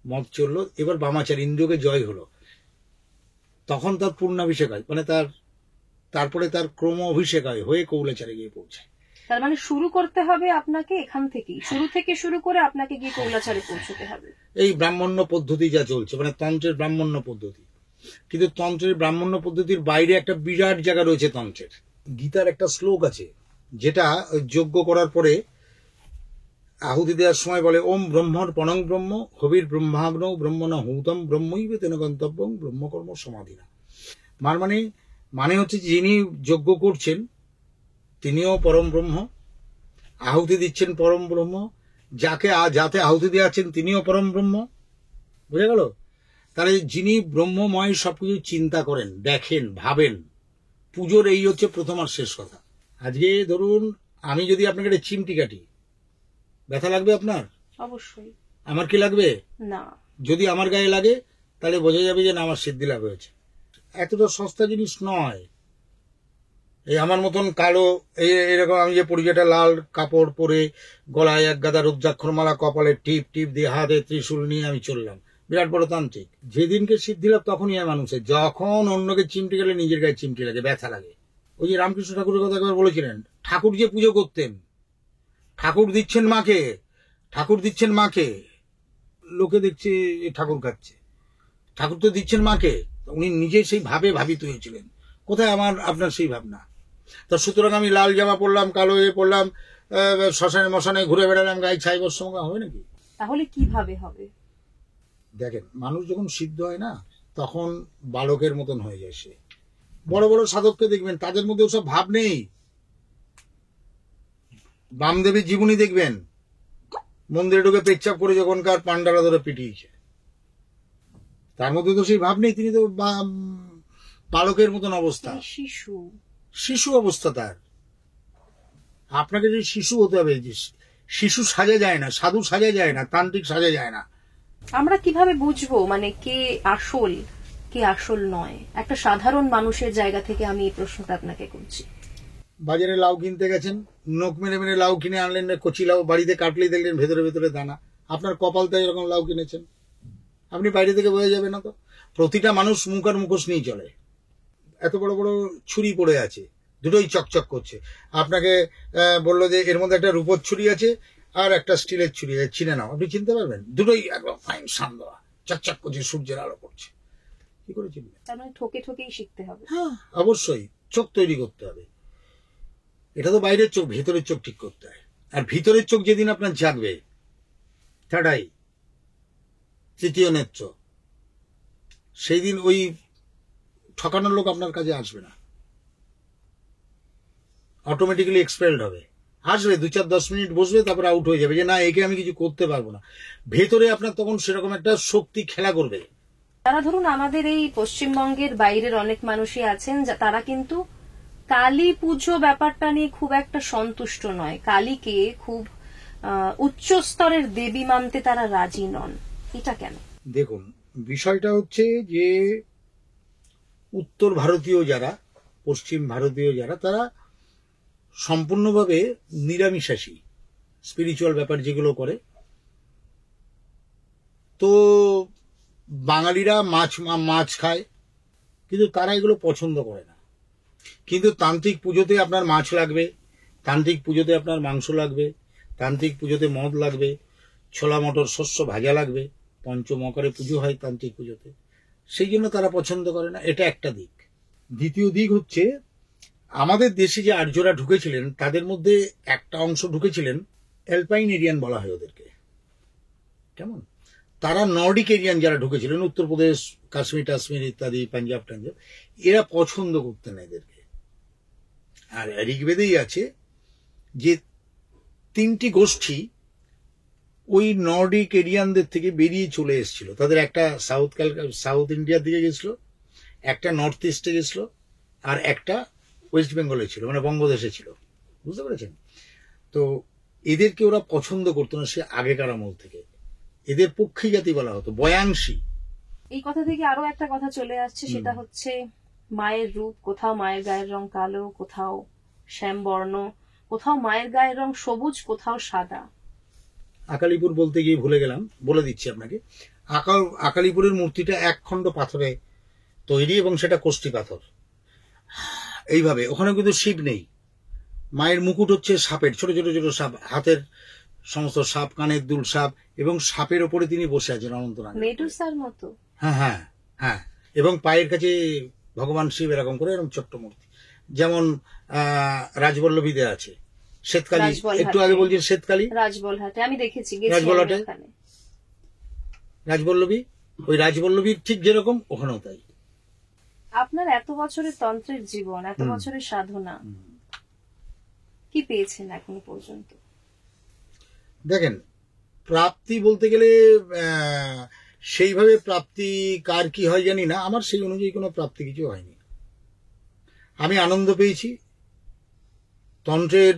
A: মত চললো, এবার বামাচার ইন্দ্রকে জয় হলো, তখন তার পূর্ণাভিষেক হয়, মানে তারপরে তার ক্রম অভিষেক হয়, হয়ে কৌলাচারে গিয়ে পৌঁছায়।
B: তার মানে শুরু করতে হবে আপনাকে এখান থেকেই, শুরু থেকে শুরু করে আপনাকে গিয়ে কৌলাচারে পৌঁছতে হবে।
A: এই ব্রাহ্মণ্য পদ্ধতি যা চলছে, মানে তন্ত্রের ব্রাহ্মণ্য পদ্ধতি, কিন্তু তন্ত্রের ব্রাহ্মণ্য পদ্ধতির বাইরে একটা বিরাট জায়গা রয়েছে তন্ত্রের। গীতার একটা শ্লোক আছে, যেটা যজ্ঞ করার পরে আহুতি দেওয়ার সময় বলে, ওম ব্রহ্মর পণং ব্রহ্ম হবির ব্রহ্মাগ্ন ব্রহ্মণা হুতম ব্রহ্মৈবে তেন গন্তব্যং ব্রহ্মকর্ম সমাধিনা। মানে হচ্ছে যিনি যজ্ঞ করছেন তিনিও পরম ব্রহ্ম, আহুতি দিচ্ছেন পরম ব্রহ্ম, যাতে আহুতি দেওয়াচ্ছেন তিনিও পরম ব্রহ্ম। বুঝা গেল? তাহলে যিনি ব্রহ্মময় সবকিছু চিন্তা করেন, দেখেন, ভাবেন, পুজোর এই হচ্ছে প্রথম আর শেষ কথা। আজকে ধরুন আমি যদি আপনাকে একটা চিমটি কাটি, ব্যথা লাগবে আপনার?
B: অবশ্যই। আমার
A: কি লাগবে
B: না?
A: যদি আমার গায়ে লাগে তাহলে বোঝা যাবে যে না, আমার সিদ্ধি লাভ হয়েছে। এতটা সস্তা জিনিস নয়। এই আমার মতন কালো এরকম আমি যে পরিচয়টা লাল কাপড় পরে, গলায় এক গাদা রুদ্রাক্ষরমালা, কপালে টিপ টিপ দিয়ে, হাতে ত্রিশূল নিয়ে আমি চললাম, বিরাট বড় তান্ত্রিক। যেদিনকে সিদ্ধি লাভ তখনই হয় মানুষের, যখন অন্যকে চিমটি গেলে নিজের গায়ে চিমটি লাগে, ব্যথা লাগে। ওই যে রামকৃষ্ণ ঠাকুরের কথা একবার বলেছিলেন, ঠাকুর যে পুজো করতেন, ঠাকুর দিচ্ছেন মাকে, লোকে দেখছে ঠাকুর খাচ্ছে, ঠাকুর তো দিচ্ছেন মাকে, উনি নিজে সেই ভাবে ভাবিত হয়েছিলেন। কোথায় আপনার সেই ভাবনা? তা সুতরাং আমি লাল জামা পরলাম, কালো পরলাম, শ্মশানে মশানে ঘুরে বেড়ালাম, গায়ে ছাই বর্ষম, হবে নাকি?
B: তাহলে কিভাবে হবে?
A: দেখেন, মানুষ যখন সিদ্ধ হয় না, তখন বালকের মতন হয়ে যায় সে। বড় বড় সাধককে দেখবেন, তাদের মধ্যে ওসব ভাব নেই। বামদেবের জীবনী দেখবেন, মন্দিরে ঢুকে পেচ্ছাপ করে যখনকার পান্ডারা ধরে পিটিয়েছে, তার মধ্যে তো সেই ভাব নেই। তিনি তো বালকের মতন অবস্থা, শিশু অবস্থা তার। আপনাকে যে শিশু হতে হবে, শিশু সাজা যায় না, সাধু সাজা যায় না, তান্ত্রিক সাজা যায় না।
B: আমরা কিভাবে বুঝবো মানে কে আসল কে আসল নয়? একটা সাধারণ মানুষের জায়গা থেকে আমি এই প্রশ্নটা আপনাকে করছি।
A: বাজারে লাউ কিনতে গেছেন, নখ মেরে মেরে লাউ কিনে আনলেন, কচি লাউ, বাড়িতে কাটলেই দেখলেন ভেতরে ভেতরে দানা। আপনার কপালটা এরকম লাউ কিনেছেন, আপনি বাইরে থেকে বোঝা যাবে না তো? প্রতিটা মানুষ মুখ আর মুখোশ নিয়ে চলে। এত বড় বড় ছুরি পড়ে আছে, দুটোই চকচক করছে। আপনাকে বললো যে এর মধ্যে একটা রূপোর ছুরি আছে আর একটা স্টিলের ছুরি আছে, চিনে নাও। আপনি চিনতে পারবেন? দুটোই একদম ফাইন সান্দা, চকচক করছে, সূর্যের আলো পড়ছে। কি করে চিনবেন?
B: তার মানে ঠকে ঠকেই শিখতে হবে।
A: হ্যাঁ, অবশ্যই চোখ তৈরি করতে হবে। এটা তো বাইরের চোখ, ভেতরের চোখ ঠিক করতে হয়। আর ভিতরের চোখ যেদিন আপনার জাগবে, থার্ড আই, তৃতীয় নেত্র, সেই দিন ওই ঠকানোর লোক আপনার কাছে আসবে না, অটোমেটিক্যালি এক্সপেলড হবে। আসবে 2-4-10 মিনিট বসবে, তারপর আউট হয়ে যাবে, যে না, একে আমি কিছু করতে পারবো না। ভেতরে আপনার তখন সেরকম একটা শক্তি খেলা করবে।
B: তারা ধরুন আমাদের এই পশ্চিমবঙ্গের বাইরের অনেক মানুষই আছেন, তারা কিন্তু কালী পুজো ব্যাপারটা নিয়ে খুব একটা সন্তুষ্ট নয়, কালীকে খুব উচ্চ স্তরের দেবী মানতে তারা রাজি নন। এটা কেন?
A: দেখুন, বিষয়টা হচ্ছে যে উত্তর ভারতীয় যারা, পশ্চিম ভারতীয় যারা, তারা সম্পূর্ণভাবে নিরামিষাশী, স্পিরিচুয়াল ব্যাপার যেগুলো করে। তো বাঙালিরা মাছ খায়, কিন্তু তারা এগুলো পছন্দ করে না। কিন্তু তান্ত্রিক পুজোতে আপনার মাছ লাগবে, তান্ত্রিক পুজোতে আপনার মাংস লাগবে, তান্ত্রিক পুজোতে মদ লাগবে, ছোলা মটর শস্য ভাজা লাগবে। পঞ্চমকরে পুজো হয় তান্ত্রিক পুজোতে, সেই জন্য তারা পছন্দ করে না। এটা একটা দিক। দ্বিতীয় দিক হচ্ছে, আমাদের দেশে যে আর্যরা ঢুকেছিলেন, তাদের মধ্যে একটা অংশ ঢুকেছিলেন, অ্যালপাইন এরিয়ান বলা হয় ওদেরকে। কেমন? তারা নর্ডিক এরিয়ান যারা ঢুকেছিলেন, উত্তরপ্রদেশ, কাশ্মীর টাশ্মীর ইত্যাদি, পাঞ্জাব টাঞ্জাব, এরা পছন্দ করতেন না এদেরকে। আর ঋগ্বেদেই আছে যে 3টি গোষ্ঠী ওই নর্ডিক এরিয়ানদের থেকে বেরিয়ে চলে এসেছিল। তাদের একটা সাউথ ইন্ডিয়ার দিকে গেছিল, একটা নর্থ ইস্টে গেছিল, আর একটা ওয়েস্ট বেঙ্গলে ছিল, মানে বঙ্গদেশে ছিল। বুঝতে পেরেছেন? তো এদেরকে ওরা পছন্দ করতো না সে আগেকার আমল থেকে। এদের পক্ষী জাতি বলা হতো, বয়াংশী।
B: এই কথা থেকে আরো একটা কথা চলে আসছে, সেটা হচ্ছে মায়ের রূপ। কোথাও মায়ের গায়ের রং কালো, কোথাও শ্যামবর্ণ, কোথাও মায়ের গায়ের রং সবুজ, কোথাও সাদা।
A: আকালিপুর বলতে গিয়ে ভুলে গেলাম, বলে দিচ্ছি আপনাকে। আকালিপুরের মূর্তিটা এক খণ্ড পাথরে তৈরি এবং সেটা কোষ্ঠী পাথর। এইভাবে ওখানে কিন্তু শিব নেই, মায়ের মুকুট হচ্ছে সাপের, ছোট ছোট ছোট সাপ, হাতের সমস্ত সাপ, কানের দুল সাপ, এবং সাপের ওপরে তিনি বসে আছেন অনন্তনাগ।
B: মেডুসার মতো।
A: হ্যাঁ হ্যাঁ হ্যাঁ, এবং পায়ের কাছে ভগবান শিব এরকম করে এরকম ছোট্ট মূর্তি, যেমন রাজবল্লভীতে আছে, শ্বেতকালী,
B: রাজবলহাটে।
A: একটু আগে বলছেন শ্বেতকালী,
B: রাজবলহাটে আমি দেখেছি, গেছি
A: রাজবলহাটে?
B: আমি ওখানে।
A: রাজবল্লভী, ওই রাজবল্লভীর ঠিক যেরকম ওখানেও তাই।
B: আপনার এত বছরের তন্ত্রের জীবন, এত বছরের সাধনা, কি পেয়েছেন এখনো পর্যন্ত?
A: দেখেন, প্রাপ্তি বলতে গেলে সেইভাবে প্রাপ্তি কার কি হয় জানি না, আমার সেই অনুযায়ী কোনো প্রাপ্তি কিছু হয়নি। আমি আনন্দ পেয়েছি। তন্ত্রের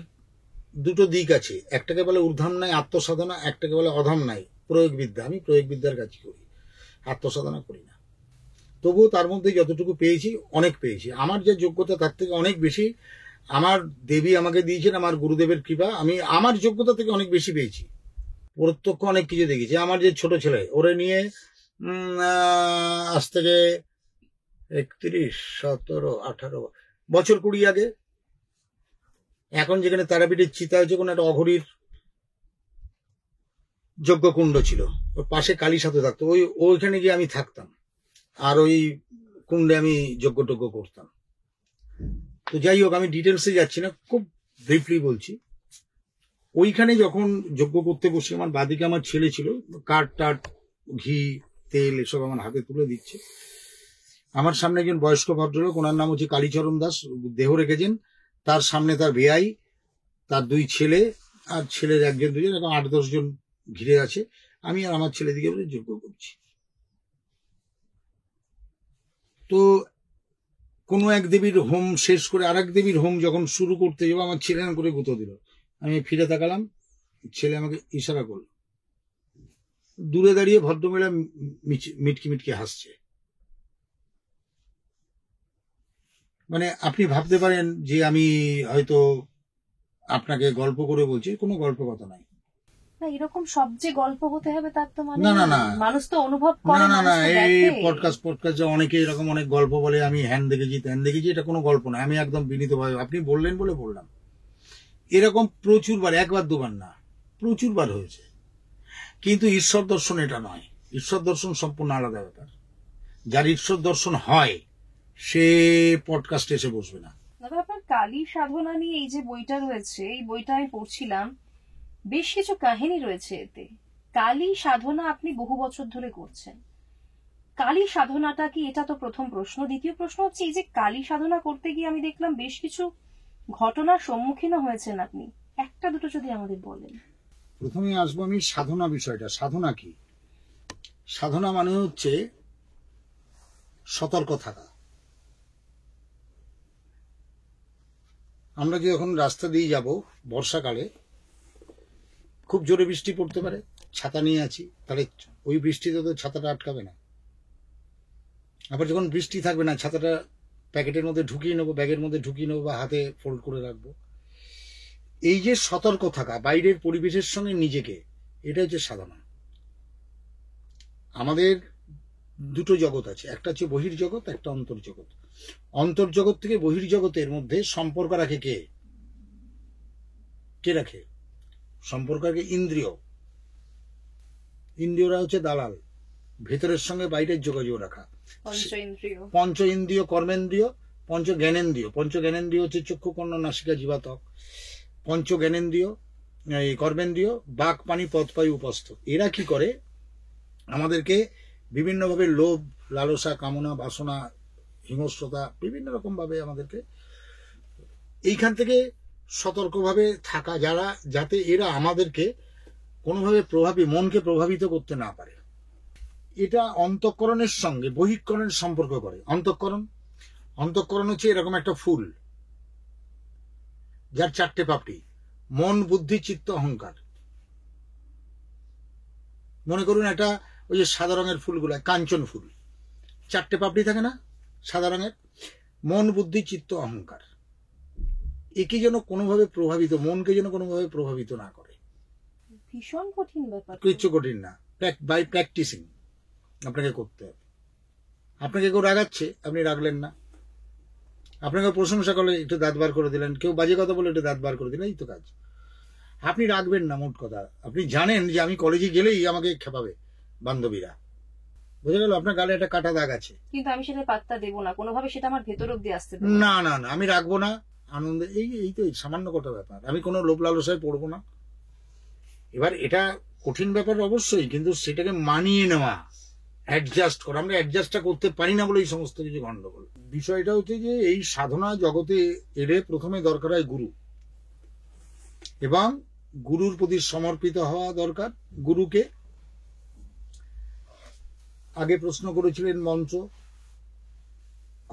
A: দুটো দিক আছে, একটাকে বলে ঊর্ধ্বমনায় আত্মসাধনা, একটাকে বলে অধমনায় প্রয়োগ বিদ্যা। আমি প্রয়োগ বিদ্যার কাজ করি, আত্মসাধনা করি না। তবুও তার মধ্যে যতটুকু পেয়েছি, অনেক পেয়েছি। আমার যে যোগ্যতা তার থেকে অনেক বেশি আমার দেবী আমাকে দিয়েছেন, আমার গুরুদেবের কৃপা। আমি আমার যোগ্যতা থেকে অনেক বেশি পেয়েছি, প্রত্যক্ষ অনেক কিছু দেখেছি। আমার যে ছোট ছেলে, ওরে নিয়ে আজ থেকে 31, 17, 18 বছর 20 আগে, এখন যেখানে তারাপীঠের চিতা হয়েছে, কোনো একটা অঘরীর যজ্ঞকুণ্ড ছিল, ওর পাশে কালী সাথে থাকতো, ওইখানে গিয়ে আমি থাকতাম, আর ওই কুণ্ডে আমি যজ্ঞ করতাম। তো যাই হোক, আমি ডিটেলসে যাচ্ছি না, খুব ব্রিফলি বলছি। ওইখানে যখন যজ্ঞ করতে বসে, আমার বাদিকে আমার ছেলে ছিল, কাঠ টাট, ঘি, তেল এসব আমার হাতে তুলে দিচ্ছে। আমার সামনে একজন বয়স্ক ভদ্রলোক, ওনার নাম হচ্ছে কালীচরণ দাস, দেহ রেখেছেন। তার সামনে তার বেয়াই, তার 2 ছেলে, আর ছেলের 1 2 এরকম 8-10 জন ঘিরে আছে। আমি আর আমার ছেলে দিকে যজ্ঞ করছি। তো কোনো এক দেবীর হোম শেষ করে আর এক দেবীর হোম যখন শুরু করতে যাবো, আমার ছেলে করে গুঁতো দিল। আমি ফিরে তাকালাম, ছেলে আমাকে ইশারা করলো। দূরে দাঁড়িয়ে ভদ্রমহিলা মিটকি মিটকি হাসছে। মানে আপনি ভাবতে পারেন যে আমি হয়তো আপনাকে গল্প করে বলছি, কোনো গল্প কথা নাই।
B: না, এরকম সব যে গল্প হতে হবে তার তো মানে
A: না, না, না।
B: মানুষ তো অনুভব করে,
A: না,
B: মানুষ তো
A: এই
B: দেখে।
A: পডকাস্ট অনেকে এরকম অনেক গল্প বলে, আমি হ্যান দেখেছি ত্যান দেখেছি, এটা কোনো গল্প না। আমি একদম বিনীতভাবে, আপনি বললেন বলে বললাম। এরকম প্রচুরবার, 1 বার 2 বার না, প্রচুরবার হয়েছে। কিন্তু ঈশ্বর দর্শন এটা নয়। ঈশ্বর দর্শন সম্পূর্ণ আলাদা ব্যাপার। যার ঈশ্বর দর্শন হয় সে পডকাস্টে এসে বসবে না।
B: দাদা, আপনার কালী সাধনা নিয়ে এই যে বইটা রয়েছে, এই বইটা আমি পড়ছিলাম, বেশ কিছু কাহিনী রয়েছে এতে। কালী সাধনা আপনি বহু বছর ধরে করছেন। কালী সাধনাটা কি, এটা তো প্রথম প্রশ্ন। দ্বিতীয় প্রশ্ন হচ্ছে, এই যে কালী সাধনা করতে গিয়ে আমি দেখলাম বেশ কিছু ঘটনার সম্মুখীনও হয়েছেন আপনি, একটা দুটো যদি আমাদের বলেন।
A: প্রথমে আসবো আমি সাধনা বিষয়টা। সাধনা কি? সাধনা মানে হচ্ছে সতর্ক থাকা। আমরা যে যখন রাস্তা দিয়ে যাব বর্ষাকালে, খুব জোরে বৃষ্টি পড়তে পারে, ছাতা নিয়ে আছি, তাহলে ওই বৃষ্টিতে তো ছাতাটা আটকাবে না। আবার যখন বৃষ্টি থাকবে না, ছাতাটা প্যাকেটের মধ্যে ঢুকিয়ে নেবো, ব্যাগের মধ্যে ঢুকিয়ে নেবো, বা হাতে ফোল্ড করে রাখবো। এই যে সতর্ক থাকা বাইরের পরিবেশের সঙ্গে নিজেকে, এটা হচ্ছে সাধনা। আমাদের দুটো জগৎ আছে, একটা হচ্ছে বহির্জগৎ, একটা অন্তর্জগৎ। অন্তর্জগৎ থেকে বহির্জগতের মধ্যে সম্পর্ক রাখে কে? কে রাখে সম্পর্ক? রাখে ইন্দ্রিয়। ইন্দ্রিয়রা হচ্ছে দালাল, ভেতরের সঙ্গে বাইরের যোগাযোগ রাখা। পঞ্চ ইন্দ্রিয়, কর্মেন্দ্রিয়, পঞ্চ জ্ঞানেন্দ্রিয়। পঞ্চ জ্ঞানেন্দ্রিয় হচ্ছে চক্ষু, কর্ণ, নাসিকা, জিহ্বা, ত্বক। পঞ্চ জ্ঞানেন্দ্রিয়, এই কর্মেন্দ্রিয়, বাক, পানি, পদ, পায়ু, উপস্থ। এরা কি করে? আমাদেরকে বিভিন্নভাবে লোভ, লালসা, কামনা, বাসনা, হিংস্রতা, বিভিন্ন রকম ভাবে আমাদেরকে এইখান থেকে সতর্কভাবে থাকা, যাতে এরা আমাদেরকে কোনোভাবে মনকে প্রভাবিত করতে না পারে। এটা অন্তঃকরণের সঙ্গে বহিঃকরণের সম্পর্ক করে। অন্তঃকরণ হচ্ছে এরকম একটা ফুল, যার 4টে পাপড়ি: মন, বুদ্ধি, চিত্ত, অহংকার। মনে করুন একটা ওই যে সাদা রঙের ফুলগুলো, কাঞ্চন ফুল, 4টে পাপড়ি থাকে না সাদা রঙের? মন, বুদ্ধি, চিত্ত, অহংকার। একে যেন কোনোভাবে মনকে যেন কোনোভাবে প্রভাবিত না করে।
B: ভীষণ কঠিন ব্যাপার।
A: কিচ্ছু কঠিন না, বাই প্র্যাকটিসিং। আপনাকে করতে হবে। আপনাকে কেউ রাগাচ্ছে, আপনি রাগলেন না। আপনাকে প্রশংসা করলে একটু দাঁত বার করে দিলেন, কেউ বাজে কথা বলে একটু দাঁত বার করে দিলেন, এই তো কাজ। আপনি রাখবেন না, মোট কথা। আপনি জানেন যে আমি কলেজে গেলেই আমাকে খেপাবে বান্ধবীরা, বুঝে গেল? আপনার গালে একটা কাটা দাগ আছে।
B: কিন্তু আমি সেটা পাত্তা দেবো না, কোনোভাবে সেটা আমার ভেতর অব্দি আসতে দেবো না।
A: না না না, আমি রাখবো না। আনন্দে এই এই তো সামান্য কটা ব্যাপার, আমি কোনো লোভ লালসায় পড়বো না। এবার এটা কঠিন ব্যাপার অবশ্যই, কিন্তু সেটাকে মানিয়ে নেওয়া, অ্যাডজাস্ট করা। আমরা অ্যাডজাস্টটা করতে পারি না বলে এই সমস্ত কিছু গন্ডগোল। বিষয়টা হচ্ছে যে এই সাধনা জগতে এলে প্রথমে দরকার হয় গুরু, এবং গুরুর প্রতি সমর্পিত হওয়া দরকার। গুরুকে আগে প্রশ্ন করেছিলেন মন্ত্র,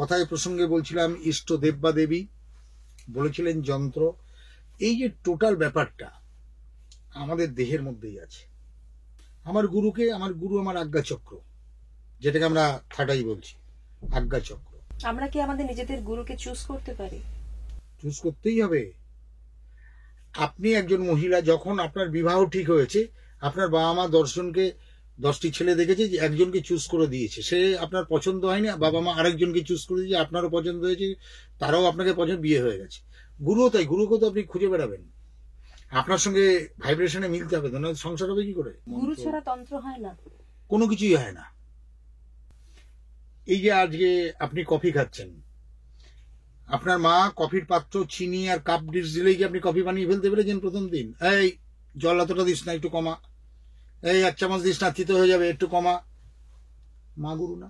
A: কথায় প্রসঙ্গে বলছিলাম ইষ্ট দেব বা দেবী, বলেছিলেন যন্ত্র। এই যে টোটাল ব্যাপারটা আমাদের দেহের মধ্যেই আছে। আমার গুরুকে, আমার গুরু আমার আজ্ঞাচক্র, যেটাকে আমরা থাটাই বলছি আজ্ঞাচক্র।
B: আমরা কি আমাদের নিজেদের গুরুকে চুজ করতে পারি?
A: চুজ করতেই হবে। আপনি একজন মহিলা, যখন আপনার বিবাহ ঠিক হয়েছে, আপনার বাবা মা 10টি ছেলে দেখেছে, যে একজনকে চুজ করে দিয়েছে, সে আপনার পছন্দ হয়নি, বাবা মা আরেকজনকে চুজ করে দিয়েছে, আপনারও পছন্দ হয়েছে, তারাও আপনাকে পছন্দ, বিয়ে হয়ে গেছে। গুরুও তাই, গুরুকে তো আপনি খুঁজে বেড়াবেন, আপনার সঙ্গে ভাইব্রেশনে মিলতে হবে, না সংসার হবে কি করে?
B: গুরু ছাড়া তন্ত্র হয় না,
A: কোনো কিছুই হয় না। এই যে আজকে আপনি কফি খাচ্ছেন, আপনার মা কফির পাত্র, চিনি আর কাপ ডিশ দিলেই কি আপনি কফি বানিয়ে ফেলতে পেরেছেন প্রথম দিন? এই জল এতটা দিস না, একটু কমা। এই 1 চামচ দিস না, তিতো হয়ে যাবে, একটু কমা। মা গুরু না?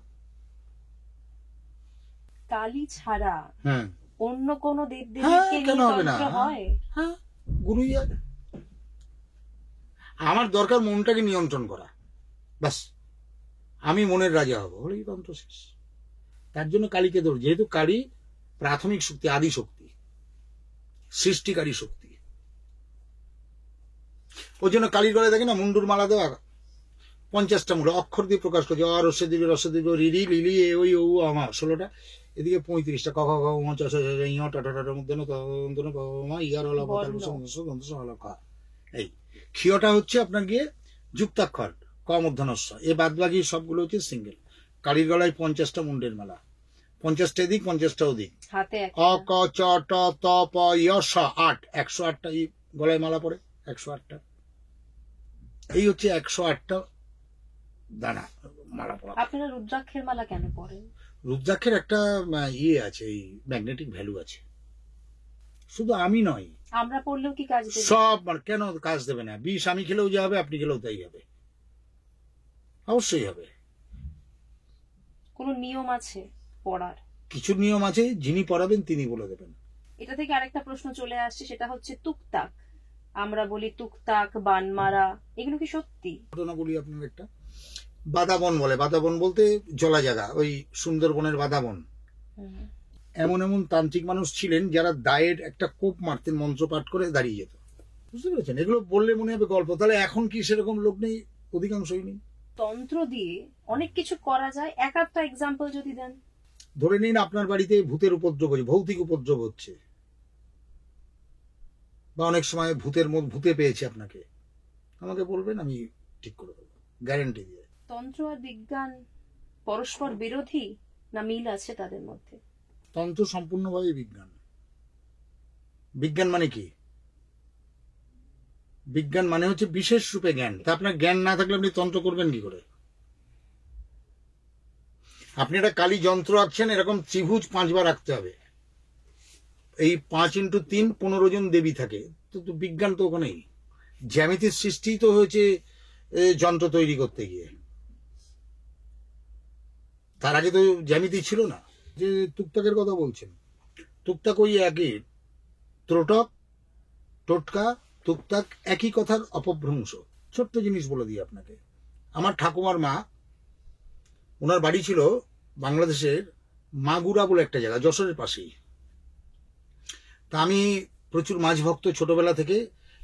B: কালী ছাড়া
A: হ্যাঁ,
B: অন্য কোন দেব দেবীকে
A: কেন
B: নিয়ে
A: হবে না?
B: তন্ত্র হয়?
A: হ্যাঁ, গুরুই হয়। আমার দরকার মনটাকে নিয়ন্ত্রণ করা, বাস। আমি মনের রাজা হব, হলেই তন্ত্র শেষ। তার জন্য কালীকে ধর, যেহেতু কালী প্রাথমিক শক্তি, আদি শক্তি, সৃষ্টিকারী শক্তি। ওই জন্য কালীর গলায় দেখে না মুন্ডুর মালা দেওয়া, 50টা মূল অক্ষর দিয়ে প্রকাশ করছে। রসে দিবি, রসে দিবি, রিরি লিলি, এ ওই ও আমার 16টা, এদিকে 35টা, ক খ গ ম চ ছ জ ঞ ট ঠ ড মধ্যে ইয়ার হলো এই ক্ষীয়টা হচ্ছে আপনার গিয়ে যুক্তাক্ষর, ক মূর্ধন্যস্ব। এ বাদবাকি সবগুলো হচ্ছে সিঙ্গেল। কালীর গলায় 50টা মুন্ডের মালা, 50টা এদিক, 50টা ওদিক।
B: হাতে
A: অ ক চ ট ত প য় স 8, 108টা গলায় মালা পড়ে, 108টা। এই হচ্ছে 108টা দানা মালা পড়া।
B: আপনারা রুদ্রাক্ষের মালা কেন পরেন?
A: রুদ্রাক্ষের একটা আছে, এই ম্যাগনেটিক ভ্যালু আছে। শুধু আমি নয়,
B: আমরা পড়লেও কি কাজ দেবে?
A: সব কেন কাজ দেবে না? বিষ আমি খেলেও যা হবে, আপনি খেলেও তাই হবে, অবশ্যই হবে।
B: কোন নিয়ম আছে পড়ার?
A: কিছু নিয়ম আছে, যিনি পড়াবেন তিনি বলে দেবেন।
B: এটা থেকে আরেকটা প্রশ্ন চলে আসছে, সেটা হচ্ছে তুকতাক। আমরা বলি তুকতাক, বানমারা, এগুলো কি সত্যি?
A: ঘটনা বলি আপনার একটা। বাদাবন বলে, বাদাবন বলতে জলা জায়গা, ওই সুন্দরবনের বাদাবন। এমন এমন তান্ত্রিক মানুষ ছিলেন যারা দায়ের একটা কোপ মারতেন, মন্ত্র পাঠ করে দাঁড়িয়ে যেত। বুঝতে পেরেছেন? এগুলো বললে মনে হবে গল্প, তাহলে এখন কি সেরকম লোক নেই? অধিকাংশই নেই।
B: তন্ত্র দিয়ে অনেক কিছু করা যায়, এক আধটা এক্সাম্পল যদি দেন।
A: ধরে নিন আপনার বাড়িতে ভূতের উপদ্রব হচ্ছে, ভৌতিক উপদ্রব হচ্ছে, বা অনেক সময় ভূতে পেয়েছে আপনাকে, আমাকে বলবেন, আমি ঠিক করে দেবো, গ্যারেন্টি দিয়ে।
B: তন্ত্র আর বিজ্ঞান পরস্পর বিরোধী না মিল আছে তাদের মধ্যে?
A: তন্ত্র সম্পূর্ণভাবে বিজ্ঞান। বিজ্ঞান মানে কি? বিজ্ঞান মানে হচ্ছে বিশেষ রূপে জ্ঞান। তা আপনার জ্ঞান না থাকলে আপনি তন্ত্র করবেন কি করে? আপনি একটা কালী যন্ত্র আঁকছেন, এরকম ত্রিভুজ 5 বার আঁকতে হবে। এই 5 × 3 15 জন দেবী থাকে, তো বিজ্ঞান তো ওখানেই। জ্যামিতির সৃষ্টি তো হয়েছে যন্ত্র তৈরি করতে গিয়ে, তার আগে তো জ্যামিতি ছিল না। যে তুকতাকের কথা বলছেন, তুকতাক ওই একই, ত্রটক, টোটকা, তুকতাক একই কথার অপভ্রংশ। ছোট্ট জিনিস বলে দিই আপনাকে। আমার ঠাকুমার মা, ওনার বাড়ি ছিল বাংলাদেশের মাগুরা বলে একটা জায়গা, যশোরের পাশেই। তা আমি প্রচুর মাছ ভক্ত ছোটবেলা থেকে,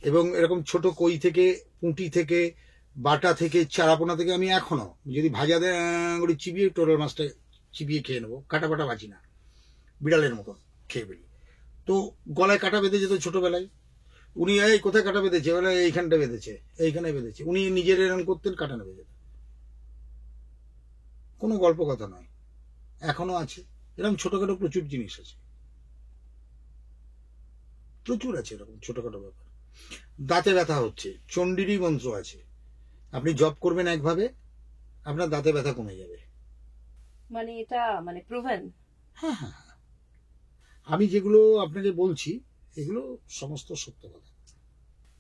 A: এবং এরকম ছোট কই থেকে, পুঁটি থেকে, বাটা থেকে, চারাপোনা থেকে আমি এখনো যদি ভাজা দেয় চিবিয়ে টোটাল মাছটা চিবিয়ে খেয়ে নেবো, কাটা বাটা বাঁচি না, বিড়ালের মতন খেয়ে ফেলি। তো গলায় কাটা বেঁধে যেত ছোটবেলায়। উনি এই কোথায় কাটা বেঁধেছে, বলে এইখানটা বেঁধেছে, এইখানে বেঁধেছে। উনি নিজের এরকম করতেন, কাটা নেবে যেত। কোনো গল্প কথা নয়, এখনো আছে। এরকম ছোটখাটো প্রচুর জিনিস আছে, প্রচুর আছে এরকম ছোটখাটো ব্যাপার। দাঁতে ব্যথা হচ্ছে, চণ্ডীরই মন্ত্র আছে, আপনি জপ করবেন একভাবে, আপনার দাঁতে ব্যথা কমে যাবে।
B: মানে এটা মানে প্রুভেন?
A: হ্যাঁ হ্যাঁ হ্যাঁ, আমি যেগুলো আপনাকে বলছি এগুলো সমস্ত সত্য কথা।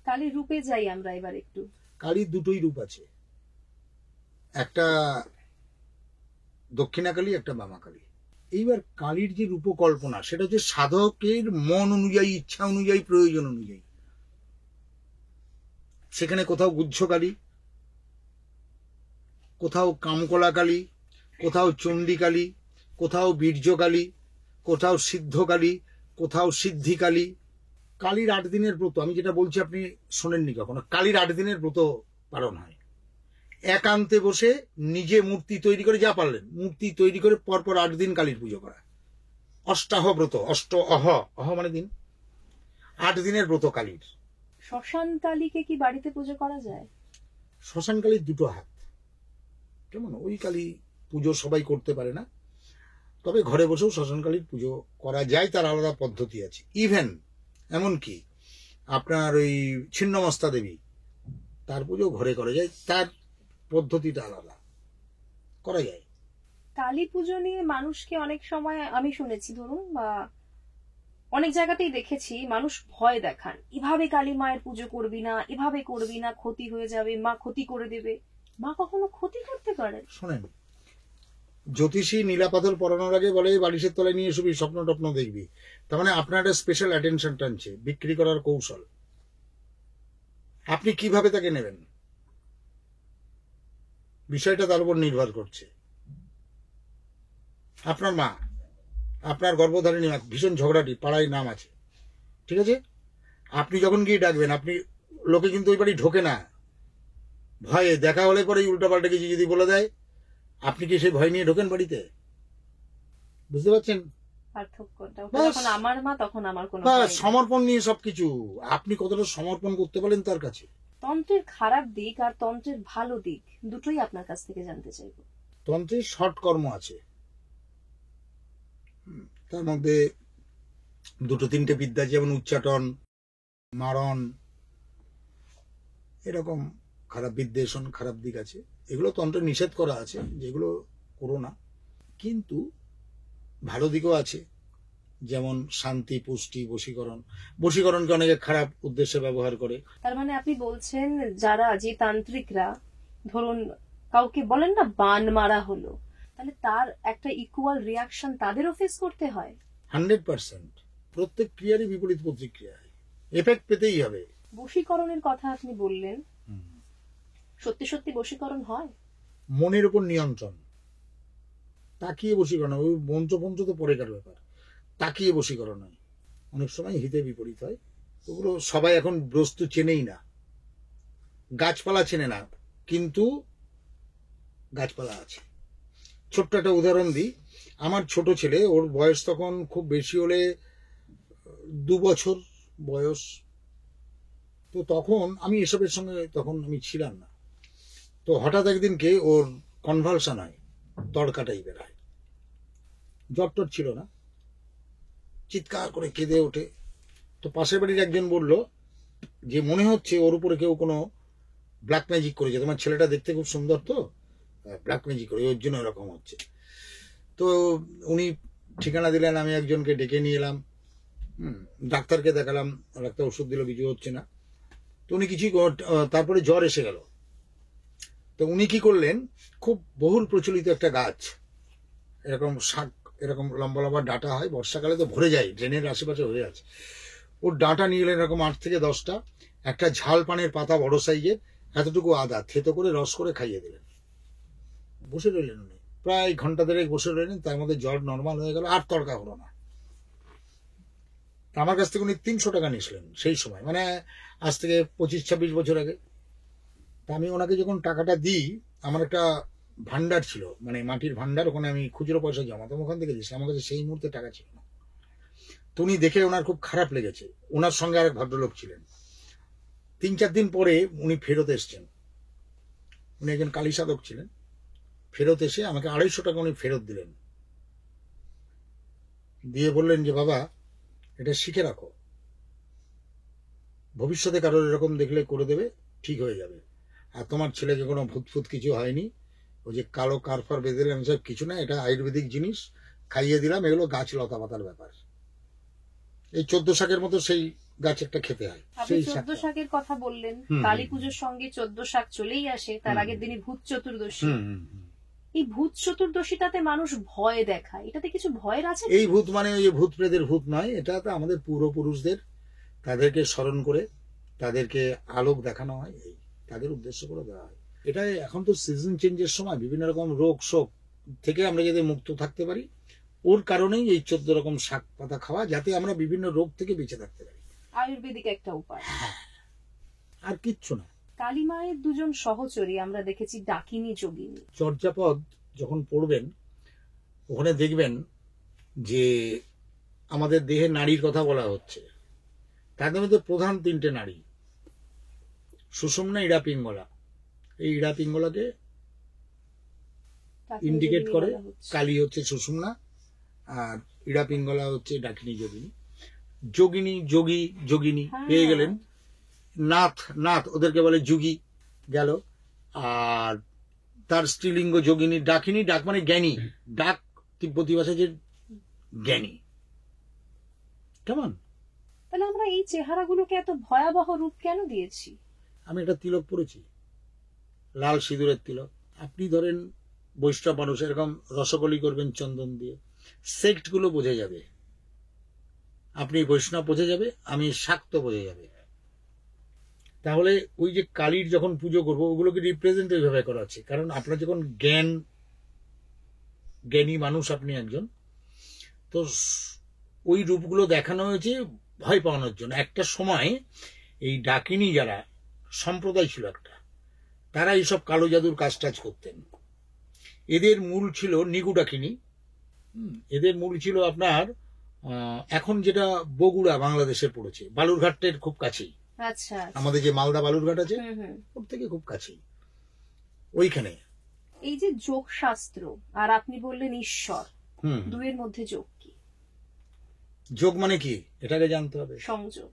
B: কালীর রূপে যাই আমরা এবার একটু।
A: কালীর দুটোই রূপ আছে, একটা দক্ষিণাকালী, একটা বামাকালী। এইবার কালীর যে রূপকল্পনা সেটা হচ্ছে সাধকের মন অনুযায়ী, ইচ্ছা অনুযায়ী, প্রয়োজন অনুযায়ী। সেখানে কোথাও গুহ্যকালী, কোথাও কামকলাকালী, কোথাও চণ্ডীকালী, কোথাও বীর্যকালী, কোথাও সিদ্ধকালী, কোথাও সিদ্ধিকালী। কালীর 8 দিনের ব্রত, আমি যেটা বলছি আপনি শোনেননি কখনো, কালীর 8 দিনের ব্রত পালন হয়। একান্তে বসে নিজে মূর্তি তৈরি করে, যা পারলেন মূর্তি তৈরি করে পরপর 8 দিন কালীর পুজো করা। অষ্টাহ ব্রত, অহ মানে দিন, 8 দিনের ব্রত কালীর।
B: শ্মশান কালীকে কি বাড়িতে পুজো করা যায়?
A: শ্মশান কালীর 2টো হাত, কেমন ওই কালী পুজো সবাই করতে পারে না, তবে ঘরে বসেও শ্মশান কালীর পুজো করা যায়, তার আলাদা পদ্ধতি আছে। ইভেন এমনকি আপনার ওই ছিন্নমস্তা দেবী, তার পুজো ঘরে করা যায়, তার পদ্ধতিটা আলাদা, করা যায়।
B: কালী পুজো নিয়ে মানুষকে অনেক সময় আমি শুনেছি, ধরুন বা অনেক জায়গাতেই দেখেছি, মানুষ ভয় দেখান, এভাবে কালী মায়ের পুজো করবি না, এভাবে করবি না, ক্ষতি হয়ে যাবে, মা ক্ষতি করে দেবে। মা কখনো ক্ষতি করতে পারেন?
A: শোনেন, জ্যোতিষী নীলাপাথর পরানোর আগে বলে বালিশের তলায় নিয়ে শুবি, স্বপ্ন টপ্ন দেখবি, তার মানে আপনার একটা স্পেশাল অ্যাটেনশন টানছে, বিক্রি করার কৌশল। আপনি কিভাবে তাকে নেবেন বিষয়টা তার উপর নির্ভর করছে। আপনার মা, আপনার গর্ভধারিণী মা ভীষণ ঝগড়াটি, পাড়ায় নাম আছে, ঠিক আছে, আপনি যখন গিয়ে ডাকবেন, আপনি, লোকে কিন্তু ওই বাড়ি ঢোকে না, ভয়ে, দেখা হলে পরে উল্টা পাল্টা কিছু যদি বলে দেয়, আপনি কি সেই ভয় নিয়ে ঢোকেন বাড়িতে? বুঝতে পারছেন
B: পার্থক্যটা?
A: বাস।
B: যখন আমার মা তখন আমার কোনো
A: বা
B: ভয় নেই।
A: সমর্পণ নিয়ে সবকিছু, আপনি কতটা সমর্পণ করতে পারেন তার কাছে।
B: তন্ত্রের খারাপ দিক আর তন্ত্রের ভালো দিক দুটোই আপনার কাছ থেকে জানতে চাইবো।
A: তন্ত্রের শর্ট কর্ম আছে, তার মধ্যে 2-3টে বিদ্যা, যেমন উচ্চাটন, মারণ, এরকম খারাপ বিদ্বেষণ, খারাপ দিক আছে, এগুলো তন্ত্রে নিষেধ করা আছে, যেগুলো করো না। কিন্তু ভালো দিকও আছে, যেমন শান্তি, পুষ্টি, বশীকরণ। বশীকরণকে অনেকে খারাপ উদ্দেশ্যে ব্যবহার করে।
B: তার মানে আপনি বলছেন যারা, যে তান্ত্রিকরা ধরুন কাউকে বলেন না বান মারা হলো, তাহলে তার একটা ইকুয়াল রিয়াকশন তাদেরও ফেস করতে হয়?
A: 100%। প্রত্যেক ক্রিয়ারই বিপরীত প্রতিক্রিয়া হয়, এফেক্ট পেতেই হবে।
B: বশীকরণের কথা আপনি বললেন, সত্যি সত্যি বশীকরণ হয়?
A: মনের উপর নিয়ন্ত্রণ, তাকিয়ে বশীকরণ, ওই মন্ত্রপঞ্চ তো পরেকার ব্যাপার, তাকিয়ে বশীকরণ হয়। অনেক সময় হিতে বিপরীত হয়, ওগুলো সবাই এখন বস্তু চেনেই না, গাছপালা চেনে না, কিন্তু গাছপালা আছে। ছোট্ট একটা উদাহরণ দিই, আমার ছোট ছেলে, ওর বয়স তখন খুব বেশি হলে 2 বছর বয়স, তো তখন আমি এসবের সঙ্গে তখন আমি ছিলাম না। তো হঠাৎ একদিনকে ওর কনভালশন হয়, তড়কা টাইপের হয়, জ্বর টর ছিল না, চিৎকার করে কেঁদে ওঠে। তো পাশের বাড়ির একজন বলল যে মনে হচ্ছে ওর উপরে কেউ কোনো ব্ল্যাক ম্যাজিক করেছে, তোমার ছেলেটা দেখতে খুব সুন্দর, তো ব্ল্যাক ম্যাজিক করে ওর জন্য এরকম হচ্ছে। তো উনি ঠিকানা দিলেন, আমি একজনকে ডেকে নিয়ে এলাম, ডাক্তারকে দেখালাম, ডাক্তার ওষুধ দিল, কিছু হচ্ছে না। তো উনি কিছুই, তারপরে জ্বর এসে গেল। তো উনি কি করলেন, খুব বহুল প্রচলিত একটা গাছ, এরকম শাক, এরকম লম্বা লম্বা ডাঁটা হয়, বর্ষাকালে তো ভরে যায়, ড্রেনের আশেপাশে হয়ে আছে, ওর ডাঁটা নিয়ে এলেন এরকম 8 থেকে 10টা, একটা ঝাল পানের পাতা বড় সাইজের, এতটুকু আদা থেতো করে রস করে খাইয়ে দিলেন। বসে রইলেন উনি, প্রায় ঘন্টা 2.5 বসে রইলেন, তার মধ্যে জ্বর নর্মাল হয়ে গেল, আর তড়কা হলো না। আমার কাছ থেকে উনি 300 টাকা নিয়েছিলেন সেই সময়, মানে আজ থেকে 25-26 বছর আগে। তা আমি ওনাকে যখন টাকাটা দিই, আমার একটা ভান্ডার ছিল, মানে মাটির ভান্ডার, ওখানে আমি খুচরো পয়সা জমাতাম, ওখান থেকে দিয়েছি, আমার কাছে সেই মুহূর্তে টাকা ছিল না। তো উনি দেখে ওনার খুব খারাপ লেগেছে, ওনার সঙ্গে আরেক ভদ্রলোক ছিলেন। 3-4 দিন পরে উনি ফেরত এসছেন, উনি একজন কালী সাধক ছিলেন। ফেরত এসে আমাকে 250 টাকা উনি ফেরত দিলেন, দিয়ে বললেন যে বাবা এটা শিখে রাখো, ভবিষ্যতে কারোর এরকম দেখলে করে দেবে, ঠিক হয়ে যাবে। আর তোমার ছেলেকে কোনো ভূতফুত কিছু হয়নি, ওই যে কালো কারফার বেঁধে দিলাম সব কিছু না, এটা আয়ুর্বেদিক জিনিস খাইয়ে দিলাম, এগুলো গাছ লতা পাতার ব্যাপার। এই 14 শাকের মতো সেই গাছ একটা খেতে হয়।
B: আপনি
A: সেই
B: 14
A: শাকটা।
B: শাকের কথা বললেন, কালী পুজোর সঙ্গে 14 শাক চলেই আসে, তার আগের দিনই ভূত চতুর্দশী। এই ভূত চতুর্দশীটাতে মানুষ ভয় দেখায়, এটাতে কিছু ভয়ের আছে?
A: এই ভূত মানে ওই যে ভূত প্রেতের ভূত নয়, এটা তো আমাদের পূর্বপুরুষদের, তাদেরকে স্মরণ করে তাদেরকে আলোক দেখানো হয়, এই তাদের উদ্দেশ্য করে দেওয়া হয়। এটা এখন তো সিজন চেঞ্জের সময়, বিভিন্ন রকম রোগ শোক থেকে আমরা যাতে মুক্ত থাকতে পারি, ওর কারণেই এই 14 রকম শাক পাতা খাওয়া, যাতে আমরা বিভিন্ন রোগ থেকে বেঁচে থাকতে পারি।
B: আয়ুর্বেদিক একটা উপায়,
A: আর কিচ্ছু না।
B: কালী মায়ের দুজন সহচরী আমরা দেখেছি, ডাকিনী যোগিনী।
A: চর্যাপদ যখন পড়বেন ওখানে দেখবেন যে আমাদের দেহে নারীর কথা বলা হচ্ছে, তাদের মধ্যে প্রধান 3টে নারী, সুষুম্না, ইড়া, পিঙ্গলা। এই ইড়া পিঙ্গলাকে ইন্ডিকেট করে, কালী হচ্ছে সুষুম্না আর ইড়া পিঙ্গলা হচ্ছে ডাকিনী যোগিনী। যোগিনী, যোগী, যোগিনী পেয়ে গেলেন। নাথ, নাথ ওদেরকে বলে যুগী গেল। আর তার স্ত্রীলিঙ্গ যোগিনী, ডাকিনী, ডাক মানে জ্ঞানী, ডাক তিব্বতী ভাষায় যে জ্ঞানী। কেমন?
B: তাহলে আমরা এই চেহারাগুলোকে এত ভয়াবহ রূপ কেন দিয়েছি?
A: আমি একটা তিলক পরেছি, লাল সিঁদুরের তিলক। আপনি ধরেন বৈষ্ণব মানুষ, এরকম রসগোলি করবেন চন্দন দিয়ে, সেক্ট গুলো বোঝা যাবে, আপনি বৈষ্ণব বোঝা যাবে, আমি শাক্ত বোঝা যাবে। তাহলে ওই যে কালীর যখন পুজো করবো, ওগুলোকে রিপ্রেজেন্ট ওইভাবে করা হচ্ছে। কারণ আপনার যখন জ্ঞানী মানুষ, আপনি একজন, তো ওই রূপগুলো দেখানো হয়েছে ভয় পাওয়ানোর জন্য। একটা সময় এই ডাকিনী যারা সম্প্রদায় ছিল একটা, তারা এইসব কালো জাদুর কাজ টাজ করতেন। এদের মূল ছিল নিগু ডাকিনী। এদের মূল ছিল আপনার এখন যেটা বগুড়া বাংলাদেশের পড়েছে, বালুরঘাটের খুব কাছেই।
B: আচ্ছা,
A: আমাদের যে মালদা বালুরঘাট আছে ওর থেকে খুব কাছেই, ওইখানে।
B: এই যে যোগ শাস্ত্র আর আপনি বললেন ঈশ্বর, দুয়ের মধ্যে যোগ কি?
A: যোগ মানে কি এটাকে জানতে হবে।
B: সংযোগ।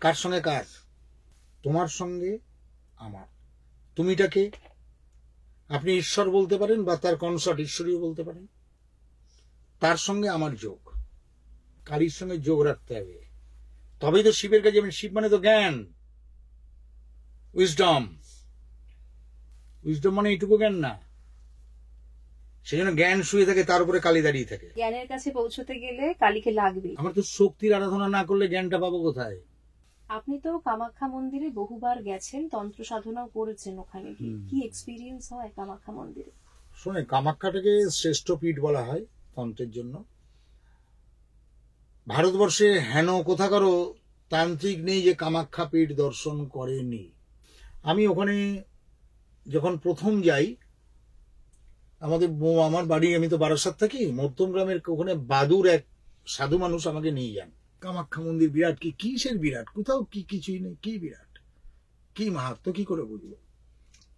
A: কার সঙ্গে কার? তোমার সঙ্গে আমার। তুমিটাকে আপনি ঈশ্বর বলতে পারেন, বা তার কনসর্ট ঈশ্বরীও বলতে পারেন। তার সঙ্গে আমার যোগ, কালীর সঙ্গে যোগ রাখতে হবে, তবেই তো শিবের কাছে যাবেন। শিব মানে তো জ্ঞান, উইজডম। উইজডম মানে এইটুকু জ্ঞান না, সেই জন্য জ্ঞান শুয়ে থাকে, তার উপরে কালী দাঁড়িয়ে থাকে।
B: জ্ঞানের কাছে পৌঁছতে গেলে কালীকে লাগবে।
A: আমার তো শক্তির আরাধনা না করলে জ্ঞানটা পাবো কোথায়?
B: আপনি তো কামাখ্যা মন্দিরে বহুবার গেছেন, তন্ত্র সাধনাও করেছেন ওখানে গিয়ে, কি এক্সপিরিয়েন্স হয় কামাখ্যা মন্দিরে?
A: শোনে, কামাখ্যাটাকে শ্রেষ্ঠ পীঠ বলা হয় তন্ত্রের জন্য। ভারতবর্ষে হেন কোথাকারও তান্ত্রিক নেই যে কামাখ্যা পীঠ দর্শন করেনি। আমি ওখানে যখন প্রথম যাই, আমার বাড়ি, আমি তো বারাসাত থাকি, মধ্যম গ্রামের ওখানে বাদুর এক সাধু মানুষ আমাকে নিয়ে যান। কামাখ্যা মন্দির বিরাট, কি কিসের বিরাট, কোথাও কি কিছুই নেই, কি বিরাট, কি মাহাত্ম্য, কি করে বুঝবো?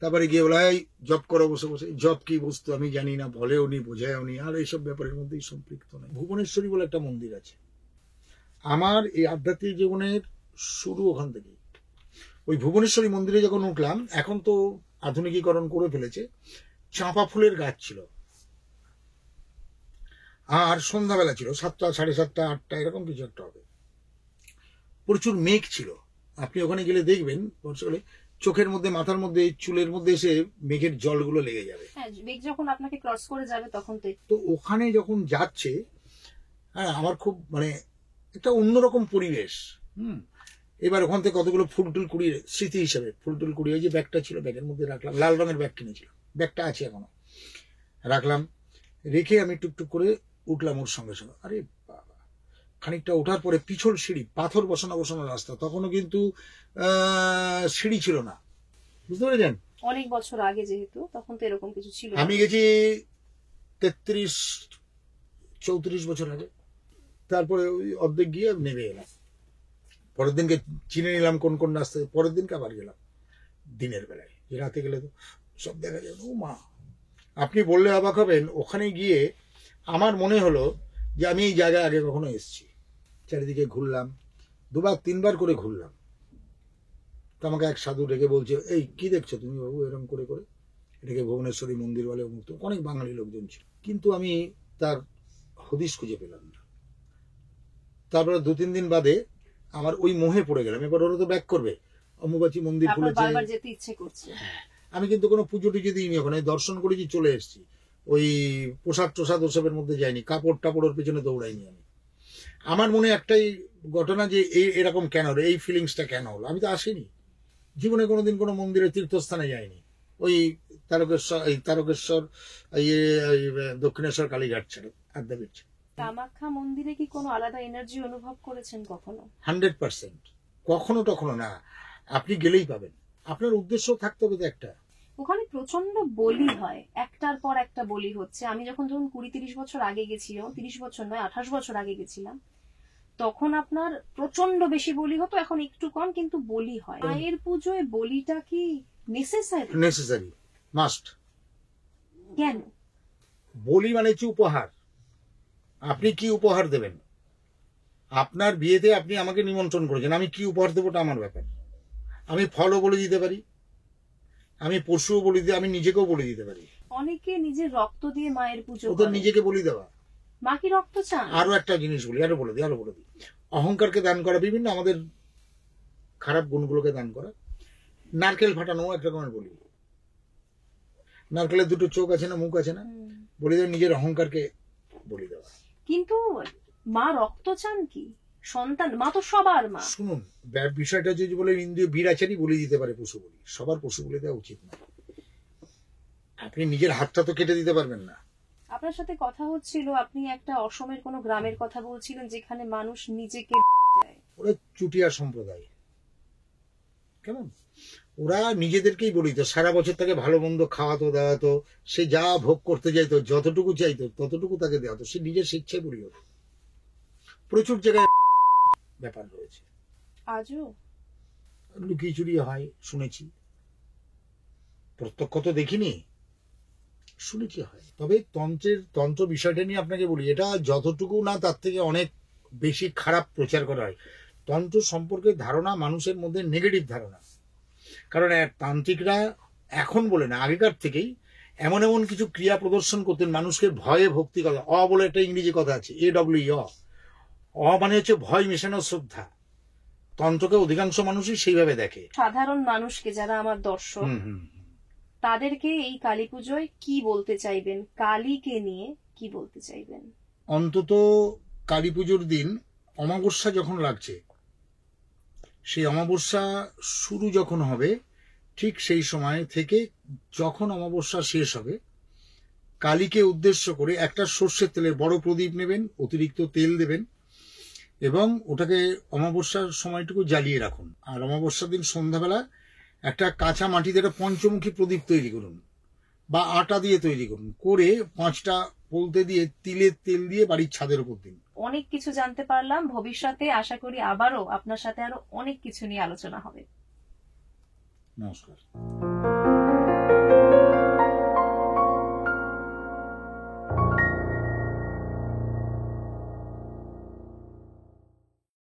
A: তারপরে গিয়ে বলা হয় জব করো বসে বসে। জব কি বস্তু আমি জানি না, বলেও নি, বোঝায়ও নি, আর এইসব ব্যাপারের মধ্যেই সম্পৃক্ত নেই। ভুবনেশ্বরী বলে একটা মন্দির আছে। আমার এই আধ্যাত্মিক জীবনের শুরু ওখান থেকে। ওই ভুবনেশ্বরী মন্দিরে যখন উঠলাম, এখন তো আধুনিকীকরণ করে ফেলেছে, চাঁপা ফুলের গাছ ছিল। আর সন্ধ্যাবেলা ছিল, 7টা, 7:30, 8টা এরকম কিছু একটা হবে। প্রচুর মেঘ ছিল। আপনি ওখানে গেলে দেখবেন বর্ষাকালে চোখের মধ্যে, মাথার মধ্যে, চুলের মধ্যে এসে মেঘের জলগুলো লেগে যাবে।
B: মেঘ যখন আপনাকে ক্রস করে যাবে তখন
A: তো ওখানে যখন যাচ্ছে, হ্যাঁ, আমার খুব মানে একটা অন্যরকম পরিবেশ। এবার ওখান থেকে কতগুলো ফুল টুল কুড়িয়ে স্মৃতি হিসেবে ফুল টুল কুড়িয়ে, ওই যে ব্যাগটা ছিল, ব্যাগের মধ্যে রাখলাম, লাল রঙের ব্যাগ কিনেছিলাম, ব্যাগটা আছে এখনো, রাখলাম। রেখে আমি টুকটুক করে উঠলাম ওর সঙ্গে সঙ্গে। আরে বাবা, খানিকটা ওঠার পরে পিছল সিঁড়ি, পাথর বসানো বসানো রাস্তা, তখনও কিন্তু সিঁড়ি ছিল না, বুঝতে পেরেছেন?
B: অনেক বছর আগে, যেহেতু তখন তো এরকম কিছু ছিল।
A: আমি গেছি 33-34 বছর আগে। তারপরে ওই অর্ধেক গিয়ে নেমে এলাম। পরের দিনকে চিনে নিলাম কোন কোন রাস্তায়, পরের দিনকে আবার গেলাম দিনের বেলায়। রাতে গেলে তো সব দেখা যায়। ও মা, আপনি বললে অবাক হবেন, ওখানে গিয়ে আমার মনে হলো যে আমি এই জায়গায় আগে কখনো এসেছি। চারিদিকে ঘুরলাম, 2-3 বার করে ঘুরলাম। তো আমাকে এক সাধু ডেকে বলছে, এই কি দেখছো তুমি বাবু এরকম করে করে? এটাকে ভুবনেশ্বরী মন্দির বলে, অমুক। অনেক বাঙালি লোকজন ছিল, কিন্তু আমি তার হদিশ খুঁজে পেলাম না। তারপরে 2-3 দিন বাদে আমার ওই মোহে পড়ে গেলাম, এবার ওরা তো ব্যাক করবে, অম্বুবাচী মন্দির খুলেছে,
C: বারবার যেতে ইচ্ছে করছে।
A: আমি কিন্তু কোনো পুজো টুজো দিইনি, ওখানে দর্শন করেছি, চলে এসেছি। ওই প্রসাদ টোসাদ ওসবের মধ্যে যাইনি, কাপড় টাপড়ের পেছনে দৌড়াইনি আমি। আমার মনে একটাই ঘটনা যে এরকম কেন হলো, এই ফিলিংসটা কেন হলো। আমি তো আসিনি জীবনে কোনোদিন কোনো মন্দিরে তীর্থস্থানে যাইনি, ওই তারকেশ্বর দক্ষিণেশ্বর কালীঘাট ছেড়ে আদ্যাপীঠ।
C: কামাখ্যা মন্দিরে কি কোনো আলাদা এনার্জি অনুভব করেছেন কখনো?
A: 100%। কখনো টখনো না, আপনি গেলেই পাবেন। আপনার উদ্দেশ্য থাকতে হবে তো একটা।
C: ওখানে প্রচন্ড বলি হয়, একটার পর একটা বলি হচ্ছে। আমি যখন 20-30 বছর আগে গেছিলাম, 30 বছর নয় 28 বছর আগে গেছিলাম, তখন আপনার প্রচন্ড বেশি বলি হতো, এখন একটু কম, কিন্তু বলি হয়। মায়ের পুজোয় বলিটা কি
A: নেসেসারি, মাস্ট।
C: কেন?
A: বলি মানে হচ্ছে উপহার। আপনি কি উপহার দেবেন? আপনার বিয়েতে আপনি আমাকে নিমন্ত্রণ করেছেন, আমি কি উপহার দেবো ওটা আমার ব্যাপার। আমি ফলও বলে দিতে পারি, আমি পশুও বলে দিতে, আমি নিজেকেও বলে দিতে পারি।
C: অনেকে নিজের রক্ত দিয়ে মায়ের পুজো
A: ওদের
C: করে।
A: নিজেকে বলি দেওয়া।
C: মা কি রক্ত চান?
A: আরো একটা জিনিস বলি, আরো বলে দিই, অহংকারকে দান করা, বিভিন্ন আমাদের খারাপ গুণগুলোকে দান করা। নারকেল ফাটানো এক রকমের বলি। নারকেলের 2টো চোখ আছে না, মুখ আছে না, বলি দেওয়া, নিজের অহংকারকে বলি দেওয়া।
C: কিন্তু মা রক্ত চান কি? সন্তান, মা তো সবার মা।
A: শুনুন, বিষয়টা যদি বলে ইন্দ্রিয় বীরাচারই বলি দিতে পারে পশু বলি, সবার পশু বলে দেওয়া উচিত না। আপনি নিজের হাতটা তো কেটে দিতে পারবেন না।
C: আপনার সাথে কথা হচ্ছিল, আপনি একটা অসমের কোন গ্রামের কথা বলছিলেন যেখানে মানুষ নিজেকে দেয়।
A: ওরা চুটিয়া সম্প্রদায়, কেমন ওরা নিজেদেরকেই বলিত, সারা বছর তাকে ভালো মন্দ খাওয়াতো দাওয়াতো, সে যা ভোগ করতে চাইতো, যতটুকু চাইতো ততটুকু তাকে দেওয়া হতো, সে নিজের স্বেচ্ছায় বলি হতো। প্রচুর জায়গায় ব্যাপার রয়েছে।
C: আজও
A: লুকিয়ে চুরি হয় শুনেছি, প্রত্যক্ষ তো দেখিনি, শুনেছি হয়। তবে তন্ত্র বিষয়টা নিয়ে আপনাকে বলি, এটা যতটুকু না তার থেকে অনেক বেশি খারাপ প্রচার করা হয়। তন্ত্র সম্পর্কে ধারণা মানুষের মধ্যে নেগেটিভ ধারণা। কারণ তান্ত্রিকরা এখন বলে না, আগেকার থেকেই এমন এমন কিছু ক্রিয়া প্রদর্শন করতেন মানুষকে ভয়ে ভক্তি করা। বলে একটা ইংরেজি কথা আছে, AWE, মানে হচ্ছে ভয় মেশানো শ্রদ্ধা। তন্ত্রকে অধিকাংশ মানুষই সেইভাবে দেখে।
C: সাধারণ মানুষকে, যারা আমার দর্শক, তাদেরকে এই কালী পুজোয় কি বলতে চাইবেন? কালীকে নিয়ে কি বলতে চাইবেন?
A: অন্তত কালী পুজোর দিন অমাবস্যা যখন লাগছে, সেই অমাবস্যা শুরু যখন হবে, ঠিক সেই সময় থেকে যখন অমাবস্যা শেষ হবে, কালীকে উদ্দেশ্য করে একটা সর্ষের তেলের বড় প্রদীপ নেবেন, অতিরিক্ত তেল দেবেন, এবং ওটাকে অমাবস্যার সময়টুকু জ্বালিয়ে রাখুন। আর অমাবস্যার দিন সন্ধ্যাবেলা একটা কাঁচা মাটিতে একটা পঞ্চমুখী প্রদীপ তৈরি করুন, বা আটা দিয়ে তৈরি করুন, করে 5টা বলতে দিয়ে তিলের তেল দিয়ে বাড়ির ছাদের উপর দিন।
C: অনেক কিছু জানতে পারলাম। ভবিষ্যতে আশা করি আবারও আপনার সাথে আরো অনেক কিছু নিয়ে আলোচনা হবে।
A: নমস্কার।